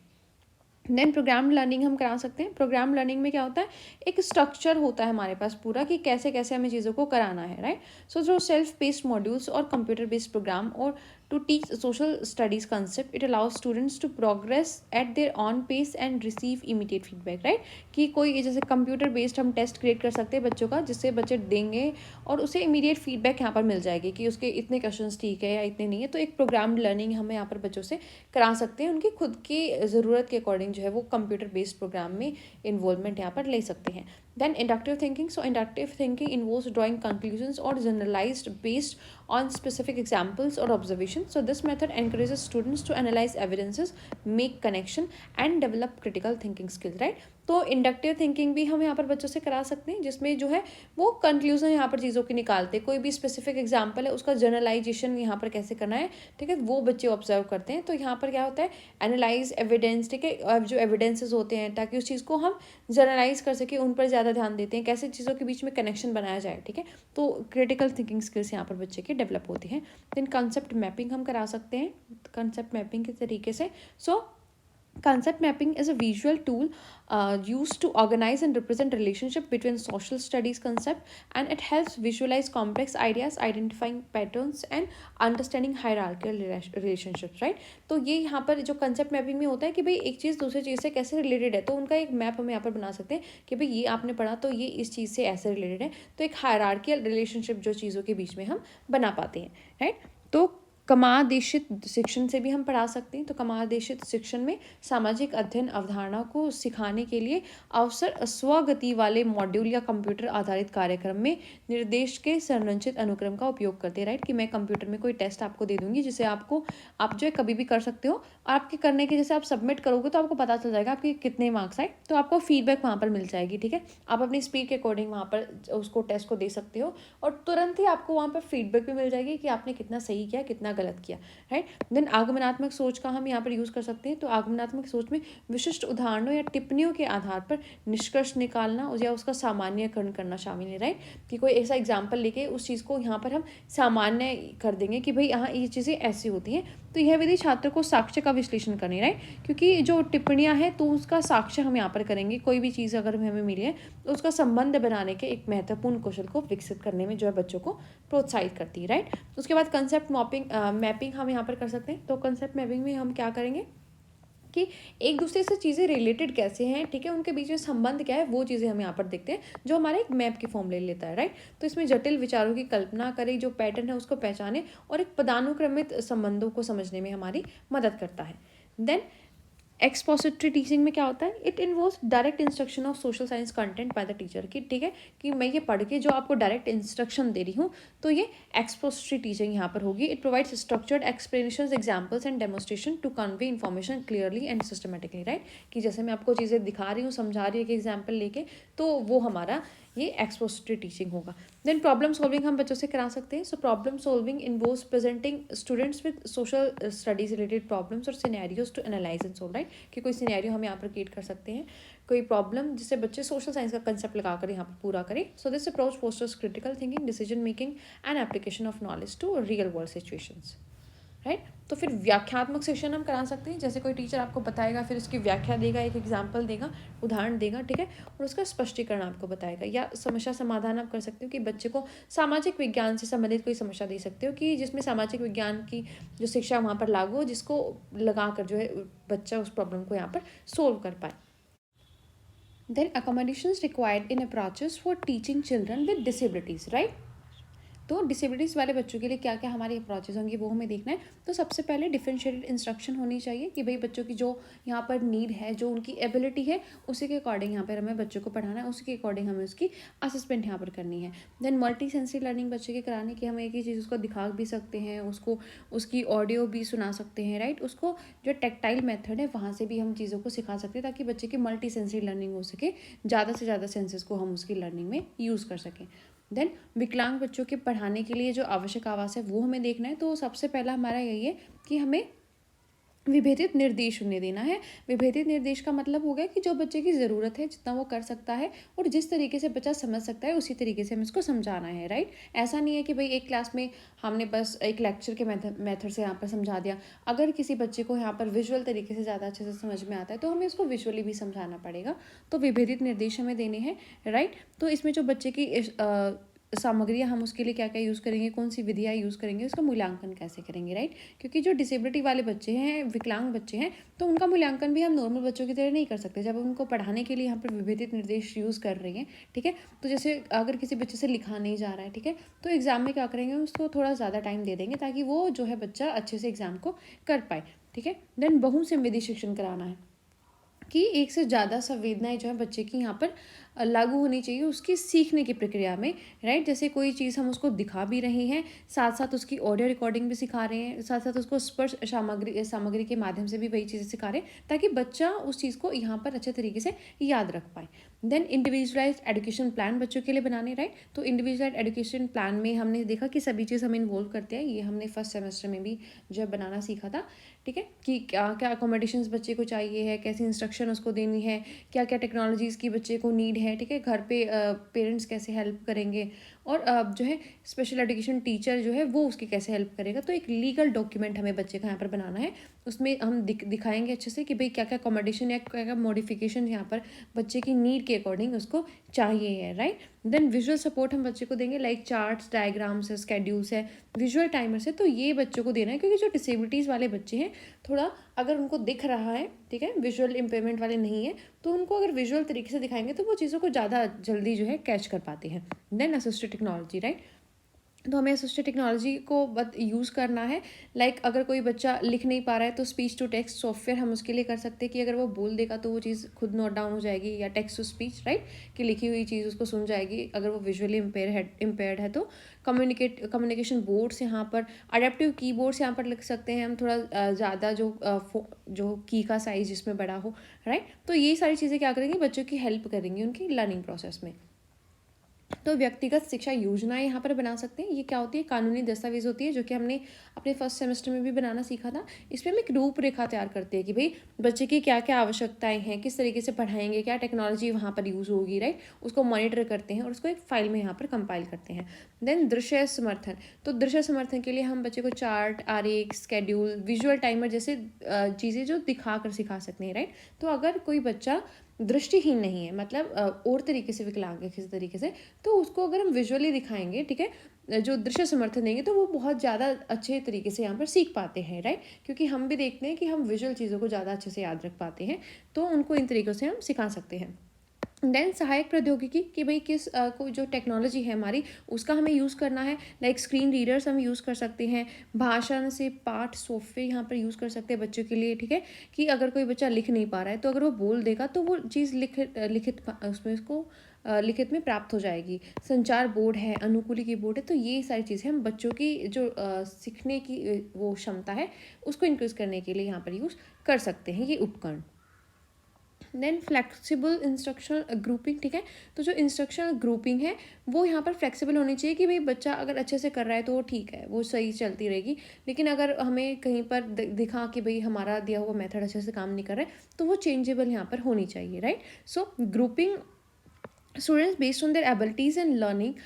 देन प्रोग्राम लर्निंग हम करा सकते हैं। प्रोग्राम लर्निंग में क्या होता है, एक स्ट्रक्चर होता है हमारे पास पूरा कि कैसे कैसे हमें चीज़ों को कराना है, राइट। सो जो सेल्फ बेस्ड मॉड्यूल्स और कंप्यूटर बेस्ड प्रोग्राम और to teach social studies concept, it allows students to progress at their own pace and receive immediate feedback, right। कि कोई जैसे कंप्यूटर बेस्ड हम टेस्ट क्रिएट कर सकते हैं बच्चों का जिससे बच्चे देंगे और उसे इमीडिएट फीडबैक यहाँ पर मिल जाएगी कि उसके इतने क्वेश्चंस ठीक है या इतने नहीं है। तो एक प्रोग्राम लर्निंग हमें यहाँ पर बच्चों से करा सकते हैं, उनकी खुद की ज़रूरत के अकॉर्डिंग जो है वो कंप्यूटर बेस्ड प्रोग्राम में इन्वॉल्वमेंट यहाँ पर ले सकते हैं। Then inductive thinking. So inductive thinking involves drawing conclusions or generalized based on specific examples or observations. So this method encourages students to analyze evidences, make connection and develop critical thinking skills, right। तो इंडक्टिव थिंकिंग भी हम यहाँ पर बच्चों से करा सकते हैं जिसमें जो है वो कंक्लूजन यहाँ पर चीज़ों की निकालते हैं, कोई भी स्पेसिफिक एग्जांपल है उसका जनरलाइजेशन यहाँ पर कैसे करना है, ठीक है, वो बच्चे ऑब्जर्व करते हैं। तो यहाँ पर क्या होता है, एनालाइज एविडेंस, ठीक है, जो एविडेंसेस होते हैं ताकि उस चीज़ को हम जनरलाइज कर सके, उन पर ज़्यादा ध्यान देते हैं, कैसे चीज़ों के बीच में कनेक्शन बनाया जाए, ठीक है। तो क्रिटिकल थिंकिंग स्किल्स यहाँ पर बच्चे के डेवलप होती हैं। देन कंसेप्ट मैपिंग हम करा सकते हैं कंसेप्ट मैपिंग के तरीके से। सो concept mapping is a visual tool used to organize and represent relationship between social studies concept, and it helps visualize complex ideas, identifying patterns and understanding hierarchical relationships, right। तो ये यहाँ पर जो concept mapping में होता है कि भाई एक चीज़ दूसरी चीज़ से कैसे रिलेटेड है, तो उनका एक मैप हम यहाँ पर बना सकते हैं कि भाई ये आपने पढ़ा तो ये इस चीज़ से ऐसे रिलेटेड है, तो एक हायरार्कियल रिलेशनशिप जो चीज़ों के बीच में हम बना पाते हैं, राइट। तो क्रमादेशित शिक्षण से भी हम पढ़ा सकते हैं। तो क्रमादेशित शिक्षण में सामाजिक अध्ययन अवधारणा को सिखाने के लिए अवसर स्वगति वाले मॉड्यूल या कंप्यूटर आधारित कार्यक्रम में निर्देश के संरचित अनुक्रम का उपयोग करते हैं, राइट। कि मैं कंप्यूटर में कोई टेस्ट आपको दे दूंगी जिसे आपको आप जो है कभी भी कर सकते हो, आपके करने के जैसे आप सबमिट करोगे तो आपको पता चल जाएगा आपके कितने मार्क्स आए, तो आपको फीडबैक वहाँ पर मिल जाएगी, ठीक है। आप अपनी स्पीड के अकॉर्डिंग वहाँ पर उसको टेस्ट को दे सकते हो और तुरंत ही आपको वहाँ पर फीडबैक भी मिल जाएगी कि आपने कितना सही किया कितना गलत किया, राइट। देन आगमनात्मक सोच का हम यहाँ पर यूज़ कर सकते हैं। तो आगमनात्मक सोच में विशिष्ट उदाहरणों या टिप्पणियों के आधार पर निष्कर्ष निकालना या उसका सामान्यकरण करना शामिल है, राइट। कि कोई ऐसा एग्जाम्पल लेके उस चीज़ को यहाँ पर हम सामान्य कर देंगे कि भाई यहाँ ये चीज़ें ऐसी होती हैं। तो यह विधि छात्र को साक्ष्य का विश्लेषण करनी, राइट, क्योंकि जो टिप्पणियाँ हैं तो उसका साक्ष्य हम यहाँ पर करेंगे। कोई भी चीज़ अगर हमें मिली है तो उसका संबंध बनाने के एक महत्वपूर्ण कौशल को विकसित करने में जो है बच्चों को प्रोत्साहित करती है, राइट। उसके बाद कंसेप्ट मैपिंग हम यहाँ पर कर सकते हैं। तो कंसेप्ट मैपिंग में हम क्या करेंगे कि एक दूसरे से चीज़ें रिलेटेड कैसे हैं, ठीक है, उनके बीच में संबंध क्या है, वो चीज़ें हम यहाँ पर देखते हैं जो हमारे एक मैप की फॉर्म ले लेता है, राइट। तो इसमें जटिल विचारों की कल्पना करें, जो पैटर्न है उसको पहचाने और एक पदानुक्रमित संबंधों को समझने में हमारी मदद करता है। देन एक्सपोजिटरी टीचिंग में क्या होता है, it involves direct instruction of social science content by the teacher की, ठीक है, कि मैं ये पढ़ के जो आपको डायरेक्ट इंस्ट्रक्शन दे रही हूँ तो ये एक्सपोजिटरी टीचिंग यहाँ पर होगी। It provides structured explanations, examples and demonstration to convey information clearly and systematically, right. कि जैसे मैं आपको चीज़ें दिखा रही हूँ, समझा रही हूँ कि एग्जाम्पल लेके, तो वो हमारा ये एक्सपोजिटरी टीचिंग होगा। देन प्रॉब्लम सॉल्विंग हम बच्चों से करा सकते हैं। So problem solving involves presenting students with social studies related problems और scenarios to analyze and solve, right. कि कोई सिनेरियो हम यहाँ पर क्रिएट कर सकते हैं, कोई प्रॉब्लम जिससे बच्चे सोशल साइंस का कंसेप्ट लगाकर यहाँ पर पूरा करें। So this approach fosters critical thinking, decision making and application of knowledge to real world situations, right. तो फिर व्याख्यात्मक शिक्षण हम करा सकते हैं, जैसे कोई टीचर आपको बताएगा, फिर उसकी व्याख्या देगा, एक एग्जाम्पल देगा, उदाहरण देगा, ठीक है, और उसका स्पष्टीकरण आपको बताएगा। या समस्या समाधान आप कर सकते हो कि बच्चे को सामाजिक विज्ञान से संबंधित कोई समस्या दे सकते हो कि जिसमें सामाजिक विज्ञान की जो शिक्षा वहाँ पर लागू हो, जिसको लगा कर जो है बच्चा उस प्रॉब्लम को यहाँ पर सोल्व कर पाए। Then accommodations required in approaches for teaching children with disabilities, right? तो डिसेबिलिटीज़ वाले बच्चों के लिए क्या क्या हमारी अप्रोचेज होंगी वो हमें देखना है। तो सबसे पहले डिफरेंशिएटेड इंस्ट्रक्शन होनी चाहिए कि भाई बच्चों की जो यहाँ पर नीड है, जो उनकी एबिलिटी है, उसी के अकॉर्डिंग यहाँ पर हमें बच्चों को पढ़ाना है, उसी के अकॉर्डिंग हमें उसकी असेसमेंट यहाँ पर करनी है। देन मल्टी सेंसरी लर्निंग बच्चे के कराने की हम एक ही चीज़ उसको दिखा भी सकते हैं, उसको उसकी ऑडियो भी सुना सकते हैं, राइट। उसको जो टेक्टाइल मेथड है वहाँ से भी हम चीज़ों को सिखा सकते हैं ताकि बच्चे की मल्टी सेंसरी लर्निंग हो सके, ज़्यादा से ज़्यादा सेंसेस को हम उसकी लर्निंग में यूज़ कर सकें। देन विकलांग बच्चों के पढ़ाने के लिए जो आवश्यक आवास है वो हमें देखना है। तो सबसे पहला हमारा यही है कि हमें विभेदित निर्देश उन्हें देना है। विभेदित निर्देश का मतलब हो गया कि जो बच्चे की ज़रूरत है, जितना वो कर सकता है और जिस तरीके से बच्चा समझ सकता है उसी तरीके से हमें इसको समझाना है, राइट। ऐसा नहीं है कि भाई एक क्लास में हमने बस एक लेक्चर के मेथड से यहाँ पर समझा दिया। अगर किसी बच्चे को यहाँ पर विजुअल तरीके से ज़्यादा अच्छे से समझ में आता है तो हमें उसको विजुअली भी समझाना पड़ेगा। तो विभेदित निर्देश हमें देने हैं, राइट। तो इसमें जो बच्चे की सामग्रियाँ हम उसके लिए क्या क्या यूज़ करेंगे, कौन सी विधियाँ यूज़ करेंगे, उसका मूल्यांकन कैसे करेंगे, राइट। क्योंकि जो डिसेबिलिटी वाले बच्चे हैं, विकलांग बच्चे हैं, तो उनका मूल्यांकन भी हम नॉर्मल बच्चों की तरह नहीं कर सकते जब उनको पढ़ाने के लिए यहाँ पर विभेदित निर्देश यूज़ कर रहे हैं, ठीक है। तो जैसे अगर किसी बच्चे से लिखा नहीं जा रहा है, ठीक है, तो एग्ज़ाम में क्या करेंगे, उसको थोड़ा ज़्यादा टाइम दे देंगे ताकि वो जो है बच्चा अच्छे से एग्ज़ाम को कर पाए, ठीक है। देन बहुसंवेदी शिक्षण कराना है कि एक से ज़्यादा संवेदनाएं जो है बच्चे की यहाँ पर लागू होनी चाहिए उसकी सीखने की प्रक्रिया में, राइट। जैसे कोई चीज़ हम उसको दिखा भी रहे हैं, साथ साथ उसकी ऑडियो रिकॉर्डिंग भी सिखा रहे हैं, साथ साथ उसको स्पर्श सामग्री के माध्यम से भी वही चीज़ें सिखा रहे हैं ताकि बच्चा उस चीज़ को यहाँ पर अच्छे तरीके से याद रख पाए। देन इंडिविजुअलाइज्ड एजुकेशन प्लान बच्चों के लिए बनाने, राइट। तो इंडिविजुअलाइज्ड एजुकेशन प्लान में हमने देखा कि सभी चीज़ हम इन्वॉल्व करते हैं। ये हमने फर्स्ट सेमेस्टर में भी जो है बनाना सीखा था, ठीक है, कि क्या क्या अकोमोडेशंस बच्चे को चाहिए है, कैसी इंस्ट्रक्शन उसको देनी है, क्या क्या टेक्नोलॉजीज़ की बच्चे को नीड है, ठीक है, घर पे पेरेंट्स कैसे हेल्प करेंगे और जो है स्पेशल एजुकेशन टीचर जो है वो उसकी कैसे हेल्प करेगा। तो एक लीगल डॉक्यूमेंट हमें बच्चे का यहाँ पर बनाना है। उसमें हम दिखाएंगे अच्छे से कि भाई क्या क्या अकोमोडेशन या क्या क्या मॉडिफिकेशन यहाँ पर बच्चे की नीड के अकॉर्डिंग उसको चाहिए है, राइट। देन विजुअल सपोर्ट हम बच्चे को देंगे, लाइक चार्ट्स, डायग्राम्स है, स्केड्यूल्स है, विजुअल टाइमर्स है। तो ये बच्चों को देना है क्योंकि जो डिसेबिलिटीज़ वाले बच्चे हैं थोड़ा अगर उनको दिख रहा है, ठीक है, विजुअल इम्पेयरमेंट वाले नहीं है, तो उनको अगर विजुअल तरीके से दिखाएंगे तो वो चीज़ों को ज़्यादा जल्दी जो है कैच कर पाते हैं। Then assisted technology, right. तो हमें असिस्टेड टेक्नोलॉजी को यूज़ करना है। लाइक अगर कोई बच्चा लिख नहीं पा रहा है तो स्पीच टू टेक्स्ट सॉफ्टवेयर हम उसके लिए कर सकते हैं कि अगर वो बोल देगा तो वो चीज़ खुद नोट डाउन हो जाएगी, या टेक्स्ट टू स्पीच, राइट, कि लिखी हुई चीज़ उसको सुन जाएगी। अगर वो विजुअली इम्पेयर्ड है तो कम्युनिकेशन बोर्ड्स यहाँ पर, अडेप्टिव कीबोर्ड्स यहाँ पर लिख सकते हैं हम, थोड़ा ज़्यादा जो की का साइज़ जिसमें बड़ा हो, राइट। तो ये सारी चीज़ें क्या करेंगी, बच्चों की हेल्प करेंगी उनकी लर्निंग प्रोसेस में। तो व्यक्तिगत शिक्षा योजनाएं यहाँ पर बना सकते हैं। ये क्या होती है, कानूनी दस्तावेज होती है जो कि हमने अपने फर्स्ट सेमेस्टर में भी बनाना सीखा था। इसमें हम एक रूपरेखा तैयार करते हैं कि भाई बच्चे की क्या क्या आवश्यकताएं हैं, किस तरीके से पढ़ाएंगे, क्या टेक्नोलॉजी वहाँ पर यूज़ होगी, राइट। उसको मॉनिटर करते हैं और उसको एक फाइल में यहाँ पर कंपाइल करते हैं। देन दृश्य समर्थन। तो दृश्य समर्थन के लिए हम बच्चे को चार्ट, आरेख, स्केड्यूल, विजुअल टाइमर जैसे चीज़ें जो दिखा कर सिखा सकते हैं, राइट। तो अगर कोई बच्चा दृष्टिहीन नहीं है, मतलब और तरीके से विकलांग है किसी तरीके से, तो उसको अगर हम विजुअली दिखाएंगे, ठीक है, जो दृश्य समर्थन देंगे तो वो बहुत ज़्यादा अच्छे तरीके से यहाँ पर सीख पाते हैं, राइट। क्योंकि हम भी देखते हैं कि हम विजुअल चीज़ों को ज़्यादा अच्छे से याद रख पाते हैं, तो उनको इन तरीक़ों से हम सिखा सकते हैं। देन सहायक प्रौद्योगिकी कि भाई किस को जो टेक्नोलॉजी है हमारी उसका हमें यूज़ करना है। लाइक स्क्रीन रीडर्स हम यूज़ कर सकते हैं, भाषण से पाठ सॉफ्टवेयर यहाँ पर यूज़ कर सकते हैं बच्चों के लिए, ठीक है, कि अगर कोई बच्चा लिख नहीं पा रहा है तो अगर वो बोल देगा तो वो चीज़ उसमें उसको लिखित में प्राप्त हो जाएगी। संचार बोर्ड है, अनुकूली की बोर्ड है। तो ये सारी चीज़ें हम बच्चों की जो सीखने की वो क्षमता है उसको इंक्रीज़ करने के लिए यहाँ पर यूज़ कर सकते हैं ये उपकरण। देन फ्लेक्सिबल इंस्ट्रक्शनल ग्रुपिंग, ठीक है। तो जो इंस्ट्रक्शनल ग्रुपिंग है वो यहाँ पर फ्लेक्सिबल होनी चाहिए कि भाई बच्चा अगर अच्छे से कर रहा है तो वो ठीक है, वो सही चलती रहेगी। लेकिन अगर हमें कहीं पर दिखा कि भाई हमारा दिया हुआ मेथड अच्छे से काम नहीं कर रहा है तो वो चेंजेबल यहाँ पर होनी चाहिए, right. So grouping Students, based on their abilities and learning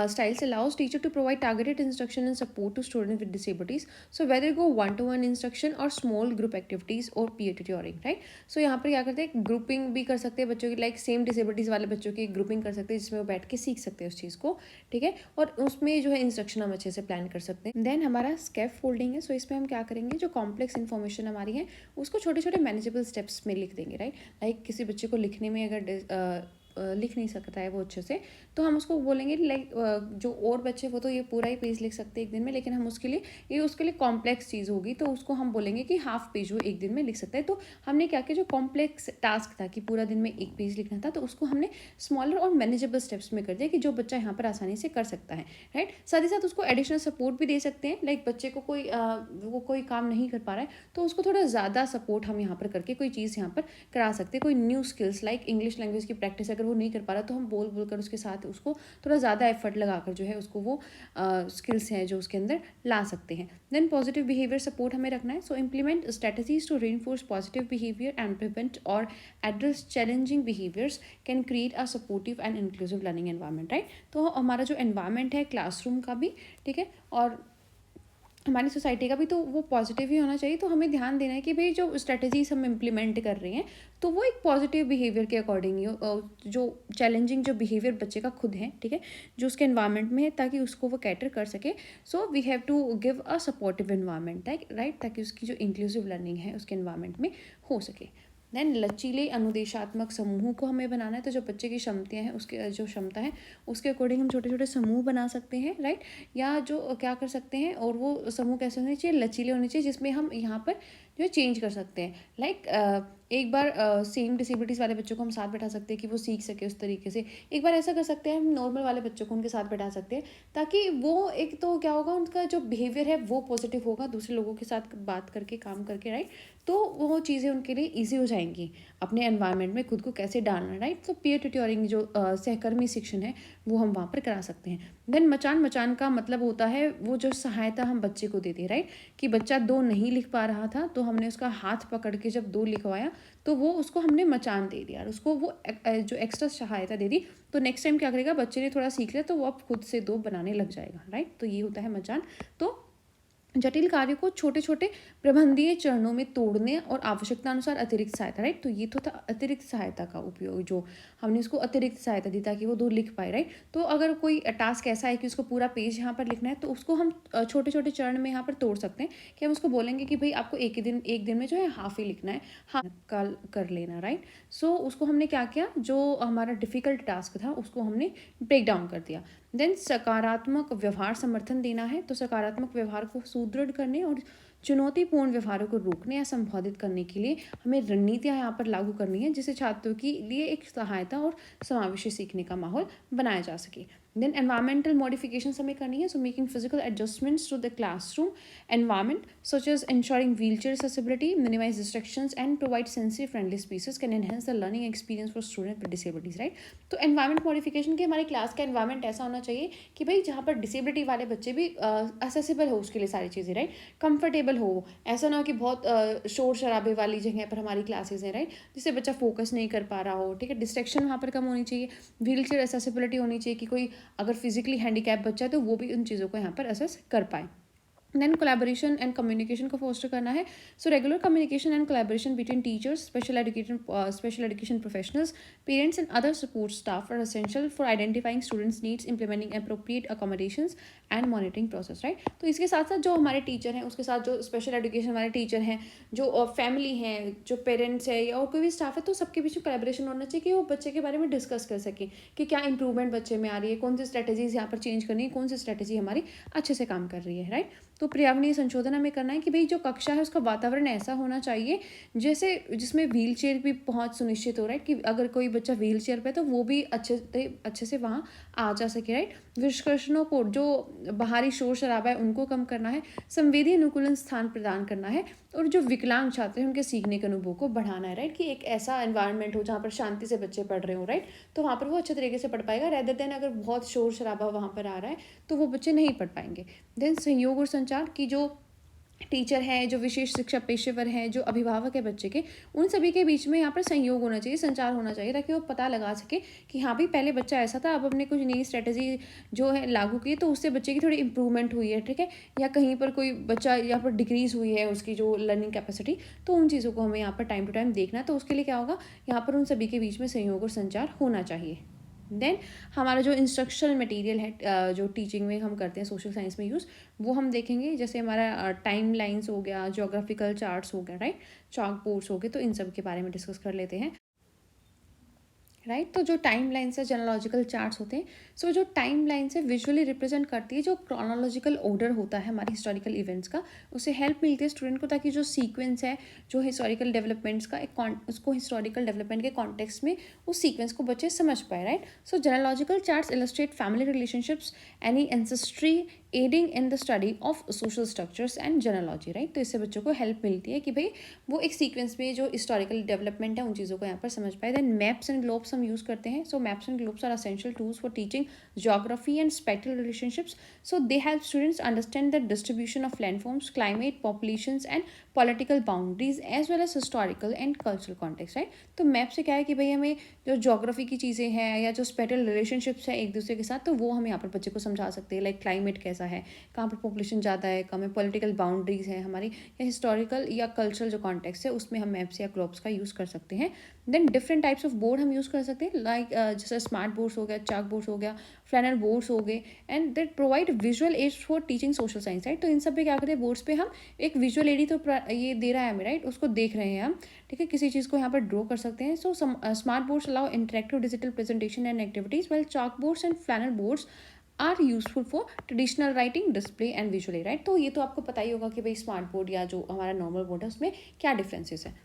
styles, allows teacher to provide targeted instruction and support to students with disabilities. So whether go one to one instruction or small group activities or peer tutoring, right? So यहाँ पर क्या करते हैं, ग्रुपिंग भी कर सकते हैं बच्चों की, लाइक सेम डिसेबिलिटीज़ वाले बच्चों की ग्रुपिंग कर सकते हैं जिसमें वो बैठ के सीख सकते हैं उस चीज़ को, ठीक है, और उसमें जो है इंस्ट्रक्शन हम अच्छे से प्लान कर सकते हैं। देन हमारा स्कैफ फोल्डिंग है। सो इसमें हम क्या करेंगे, जो कॉम्प्लेक्स इन्फॉर्मेशन हमारी है उसको छोटे छोटे मैनेजेबल स्टेप्स में लिख देंगे, राइट? लाइक किसी बच्चे को लिखने में अगर लिख नहीं सकता है वो अच्छे से, तो हम उसको बोलेंगे लाइक जो और बच्चे वो तो ये पूरा ही पेज लिख सकते हैं एक दिन में, लेकिन हम उसके लिए ये उसके लिए कॉम्प्लेक्स चीज़ होगी तो उसको हम बोलेंगे कि हाफ पेज वो एक दिन में लिख सकता है। तो हमने क्या किया, जो कॉम्प्लेक्स टास्क था कि पूरा दिन में एक पेज लिखना था, तो उसको हमने स्मॉलर और मैनेजेबल स्टेप्स में कर दिया कि जो बच्चा यहाँ पर आसानी से कर सकता है, राइट? साथ ही साथ उसको एडिशनल सपोर्ट भी दे सकते हैं, लाइक बच्चे को वो कोई काम नहीं कर पा रहा है तो उसको थोड़ा ज़्यादा सपोर्ट हम यहाँ पर करके कोई चीज़ यहाँ पर करा सकते हैं। कोई new skills like English language की प्रैक्टिस अगर वो नहीं कर पा रहा तो हम बोल बोल कर उसके साथ उसको थोड़ा ज़्यादा एफर्ट लगाकर जो है उसको वो स्किल्स हैं जो उसके अंदर ला सकते हैं। देन पॉजिटिव बिहेवियर सपोर्ट हमें रखना है। So implement strategies to reinforce positive behaviour and prevent और address challenging behaviours can create a supportive and inclusive learning environment, right? तो हमारा जो एनवायरनमेंट है क्लासरूम का भी, ठीक है, और हमारी सोसाइटी का भी, तो वो पॉजिटिव ही होना चाहिए। तो हमें ध्यान देना है कि भाई जो स्ट्रेटजीज हम इम्प्लीमेंट कर रहे हैं तो वो एक पॉजिटिव बिहेवियर के अकॉर्डिंग ही हो, जो चैलेंजिंग जो बिहेवियर बच्चे का खुद है, ठीक है, जो उसके एनवायरनमेंट में है, ताकि उसको वो कैटर कर सके। So we have to give a supportive environment, right, ताकि उसकी जो इंक्लूसिव लर्निंग है उसके एनवायरनमेंट में हो सके। देन लचीले अनुदेशात्मक समूहों को हमें बनाना है। तो जो बच्चे की क्षमताएं हैं उसके जो क्षमता है उसके अकॉर्डिंग हम छोटे छोटे समूह बना सकते हैं, राइट? या जो क्या कर सकते हैं, और वो समूह कैसे होने चाहिए, लचीले होने चाहिए, जिसमें हम यहाँ पर जो चेंज कर सकते हैं। लाइक एक बार सेम डिसेबिलिटीज़ वाले बच्चों को हम साथ बैठा सकते हैं कि वो सीख सके उस तरीके से। एक बार ऐसा कर सकते हैं हम नॉर्मल वाले बच्चों को उनके साथ बैठा सकते हैं, ताकि वो एक तो क्या होगा, उनका जो बिहेवियर है वो पॉजिटिव होगा, दूसरे लोगों के साथ बात करके काम करके, राइट? तो वो चीज़ें उनके लिए ईजी हो जाएंगी अपने एनवायरनमेंट में खुद को कैसे डालना, राइट? तो पीयर ट्यूटोरिंग जो सहकर्मी शिक्षण है वो हम वहाँ पर करा सकते हैं। देन मचान, मचान का मतलब होता है वो जो सहायता हम बच्चे को देते हैं, राइट? कि बच्चा 2 नहीं लिख पा रहा था तो हमने उसका हाथ पकड़ के जब 2 लिखवाया तो वो उसको हमने मचान दे दिया और उसको वो जो एक्स्ट्रा सहायता दे दी। तो नेक्स्ट टाइम क्या करेगा, बच्चे ने थोड़ा सीख लिया तो वो अब खुद से 2 बनाने लग जाएगा, राइट? तो ये होता है मचान। तो जटिल कार्य को छोटे छोटे प्रबंधीय चरणों में तोड़ने और आवश्यकता अनुसार अतिरिक्त सहायता, राइट? तो ये तो था अतिरिक्त सहायता का उपयोग, जो हमने उसको अतिरिक्त सहायता दी ताकि वो 2 लिख पाए, राइट? तो अगर कोई टास्क ऐसा है कि उसको पूरा पेज यहाँ पर लिखना है तो उसको हम छोटे छोटे चरण में यहाँ पर तोड़ सकते हैं कि हम उसको बोलेंगे कि भाई आपको एक दिन में जो है हाफ ही लिखना है, हाँ कल कर लेना, राइट? सो उसको हमने क्या किया, जो हमारा डिफिकल्ट टास्क था उसको हमने ब्रेक डाउन कर दिया। देन सकारात्मक व्यवहार समर्थन देना है। तो सकारात्मक व्यवहार को सुदृढ़ करने और चुनौतीपूर्ण व्यवहारों को रोकने या संबोधित करने के लिए हमें रणनीतियाँ यहाँ पर लागू करनी है, जिससे छात्रों के लिए एक सहायता और समावेशी सीखने का माहौल बनाया जा सके। देन एनवायरमेंटल मॉडिफिकेशन हमें करनी है। So making physical adjustments to the classroom environment, such as ensuring wheelchair accessibility, minimize distractions, and provide sensory friendly spaces can enhance the learning experience for students with disabilities, right? तो environment modification के हमारे क्लास का environment ऐसा होना चाहिए कि भाई जहाँ पर disability वाले बच्चे भी accessible हो उसके लिए सारी चीज़ें, राइट? कंफर्टेबल हो, ऐसा ना हो कि बहुत शोर शराबे वाली जगह पर हमारी क्लासेस हैं, राइट? जिससे बच्चा फोकस नहीं कर पा रहा हो, ठीक है? डिस्ट्रैक्शन वहाँ पर कम होनी चाहिए। व्हील चेयर एसेसिबिलिटी होनी चाहिए कि कोई अगर फिजिकली हैंडीकैप बच्चा है तो वो भी उन चीज़ों को यहाँ पर असेस कर पाए। देन कोलैबोरेशन एंड कम्युनिकेशन को फोस्टर करना है। So regular communication and collaboration between teachers, special education professionals, parents and other support staff are essential for identifying students needs, implementing appropriate accommodations and monitoring process, right? तो इसके साथ साथ जो हमारे टीचर हैं उसके साथ जो स्पेशल एजुकेशन वाले टीचर हैं, जो फैमिली हैं, जो पेरेंट्स है या और कोई भी स्टाफ है, तो सबके बीच में कोलैबोरेशन होना चाहिए कि वो बच्चे के बारे में डिस्कस कर सकें कि क्या इंप्रूवमेंट बच्चे में आ रही है, कौन सी स्ट्रेटेजीज यहाँ पर चेंज करनी है, कौन सी स्ट्रेटेजी हमारी अच्छे से काम कर रही है, राइट? तो पर्यावरणीय संशोधन हमें करना है कि भाई जो कक्षा है उसका वातावरण ऐसा होना चाहिए जैसे जिसमें व्हील चेयर भी पहुंच सुनिश्चित हो, राइट? कि अगर कोई बच्चा व्हील चेयर पे तो वो भी अच्छे से वहाँ आ जा सके, राइट? विष्कर्षणों को, जो बाहरी शोर शराबा है उनको कम करना है, संवेदी अनुकूलन स्थान प्रदान करना है, और जो विकलांग छात्र हैं उनके सीखने के अनुभव को बढ़ाना है, राइट? कि एक ऐसा एनवायरनमेंट हो जहाँ पर शांति से बच्चे पढ़ रहे हो, राइट? तो वहाँ पर वो अच्छे तरीके से पढ़ पाएगा, रेदर देन अगर बहुत शोर शराबा वहाँ पर आ रहा है तो वो बच्चे नहीं पढ़ पाएंगे। देन सहयोग और संचार की जो टीचर है, जो विशेष शिक्षा पेशेवर हैं, जो अभिभावक है बच्चे के, उन सभी के बीच में यहाँ पर संयोग होना चाहिए, संचार होना चाहिए, ताकि वो पता लगा सके कि हाँ भाई पहले बच्चा ऐसा था, अब हमने कुछ नई स्ट्रेटजी जो है लागू की, तो उससे बच्चे की थोड़ी इंप्रूवमेंट हुई है, ठीक है, या कहीं पर कोई बच्चा यहाँ पर डिक्रीज हुई है उसकी जो लर्निंग कैपेसिटी, तो उन चीज़ों को हमें यहाँ पर टाइम टू टाइम देखना है। तो उसके लिए क्या होगा, यहाँ पर उन सभी के बीच में संयोग और संचार होना चाहिए। देन हमारा जो इंस्ट्रक्शनल मटेरियल है, जो टीचिंग में हम करते हैं सोशल साइंस में यूज़, वो हम देखेंगे। जैसे हमारा टाइम लाइन्स हो गया, जोग्राफिकल चार्ट्स हो गया, राइट, चॉक बोर्ड्स हो गए, तो इन सब के बारे में डिस्कस कर लेते हैं। राइट, तो जो टाइम लाइन्स है, जेनोलॉजिकल चार्ट्स होते हैं, सो जो टाइम लाइन्स है विजुअली रिप्रेजेंट करती है जो क्रोनोलॉजिकल ऑर्डर होता है हमारे हिस्टोरिकल इवेंट्स का, उससे हेल्प मिलती है स्टूडेंट को, ताकि जो सीक्वेंस है जो हिस्टोरिकल डेवलपमेंट्स का उसको हिस्टोरिकल डेवलपमेंट के कॉन्टेक्स्ट में उस सीक्वेंस को बच्चे समझ पाए। Right, so genealogical charts illustrate family relationships, any ancestry, aiding in the study of social structures and genealogy. Right, तो इससे बच्चों को हेल्प मिलती है कि भाई वो एक सीक्वेंस में जो हिस्टोरिकल डेवलपमेंट है उन चीज़ों को यहाँ पर समझ पाए। देन मैप्स एंड ग्लोब्स हम यूज़ करते हैं। So maps and globes are essential tools for teaching geography and spectral relationships, so they help students understand the distribution of landforms, climate, populations and political boundaries as well as historical and cultural context। Right, तो मैप से क्या है कि भाई हमें जो ज्योग्राफी की चीज़ें हैं या जो स्पेटल रिलेशनशिप्स है एक दूसरे के साथ, तो वो हम यहाँ पर बच्चे को समझा सकते हैं। लाइक क्लाइमेट कैसा है, कहाँ पर पॉपुलेशन ज़्यादा है कम है, पॉलिटिकल बाउंड्रीज है हमारी, या हिस्टोरिकल या कल्चरल जो कॉन्टेक्स्ट है उसमें हम मैप्स या ग्लोब्स का यूज़ कर सकते हैं। Then different types of board हम यूज़ कर सकते हैं, लाइक जैसे स्मार्ट बोर्ड्स हो गया, चाक बोर्ड्स हो गया, फ्लैनर बोर्ड्स हो गए, and that provide visual aids for teaching social science. Right, तो इन सब पे क्या करते हैं, बोर्ड्स पे हम एक विजुअल एड ही तो ये दे रहा है हमें, राइट, उसको देख रहे हैं हम, ठीक है, किसी चीज़ को यहाँ पर ड्रॉ कर सकते हैं। So smart boards allow interactive digital presentation and activities, well chalk boards and flannel boards are useful for traditional writing, display and visually. Right, तो ये तो आपको पता ही होगा कि भाई स्मार्ट बोर्ड या जो हमारा नॉर्मल बोर्ड है उसमें क्या डिफरेंसेस है।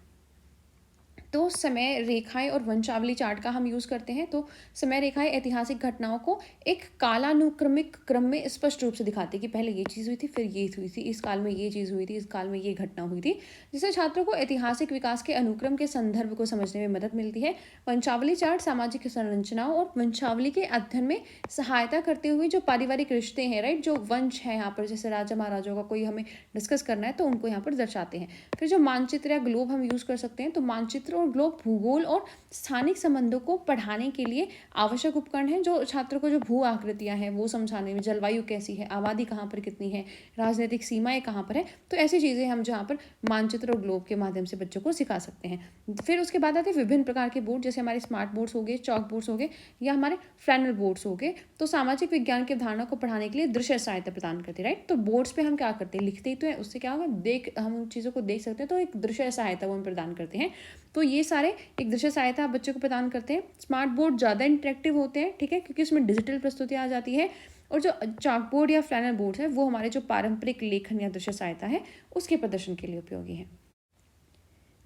तो समय रेखाएं और वंशावली चार्ट का हम यूज़ करते हैं। तो समय रेखाएं ऐतिहासिक घटनाओं को एक कालानुक्रमिक क्रम में स्पष्ट रूप से दिखाती है कि पहले ये चीज़ हुई थी, फिर ये हुई थी, इस काल में ये चीज़ हुई थी, इस काल में ये घटना हुई थी, जिससे छात्रों को ऐतिहासिक विकास के अनुक्रम के संदर्भ को समझने में मदद मिलती है। वंशावली चार्ट सामाजिक संरचनाओं और वंशावली के अध्ययन में सहायता करते हुए जो पारिवारिक रिश्ते हैं, राइट, जो वंश है यहाँ पर, जैसे राजा महाराजाओं का कोई हमें डिस्कस करना है तो उनको यहाँ पर दर्शाते हैं। फिर जो मानचित्र या ग्लोब हम यूज़ कर सकते हैं, तो मानचित्र और ग्लोब भूगोल और स्थानिक संबंधों को पढ़ाने के लिए आवश्यक उपकरण हैं, जो छात्रों को जो भू आकृतियां हैं वो समझाने में, जलवायु कैसी है, आबादी कहाँ पर कितनी है, राजनीतिक सीमाएं कहाँ पर है, तो ऐसी चीज़ें हम जहाँ पर मानचित्र और ग्लोब के माध्यम से बच्चों को सिखा सकते हैं। फिर उसके बाद आते हैं विभिन्न प्रकार के बोर्ड, जैसे हमारे स्मार्ट बोर्ड्स हो गए, चॉक बोर्ड्स हो गए, या हमारे फ्लैनल बोर्ड्स हो गए। तो सामाजिक विज्ञान की अवधारणा को पढ़ाने के लिए दृश्य सहायता प्रदान करते हैं। राइट, तो बोर्ड्स पे हम क्या करते हैं, लिखते ही तो है, उससे क्या होगा, हम उन चीज़ों को देख सकते हैं, तो एक दृश्य सहायता वो हम प्रदान करते हैं। तो ये सारे एक दृश्य सहायता आप बच्चों को प्रदान करते हैं। स्मार्ट बोर्ड ज़्यादा इंटरेक्टिव होते हैं, ठीक है, क्योंकि उसमें डिजिटल प्रस्तुतियाँ आ जाती है। और जो चाक बोर्ड या फ्लैनर बोर्ड है वो हमारे जो पारंपरिक लेखन या दृश्य सहायता है उसके प्रदर्शन के लिए उपयोगी है।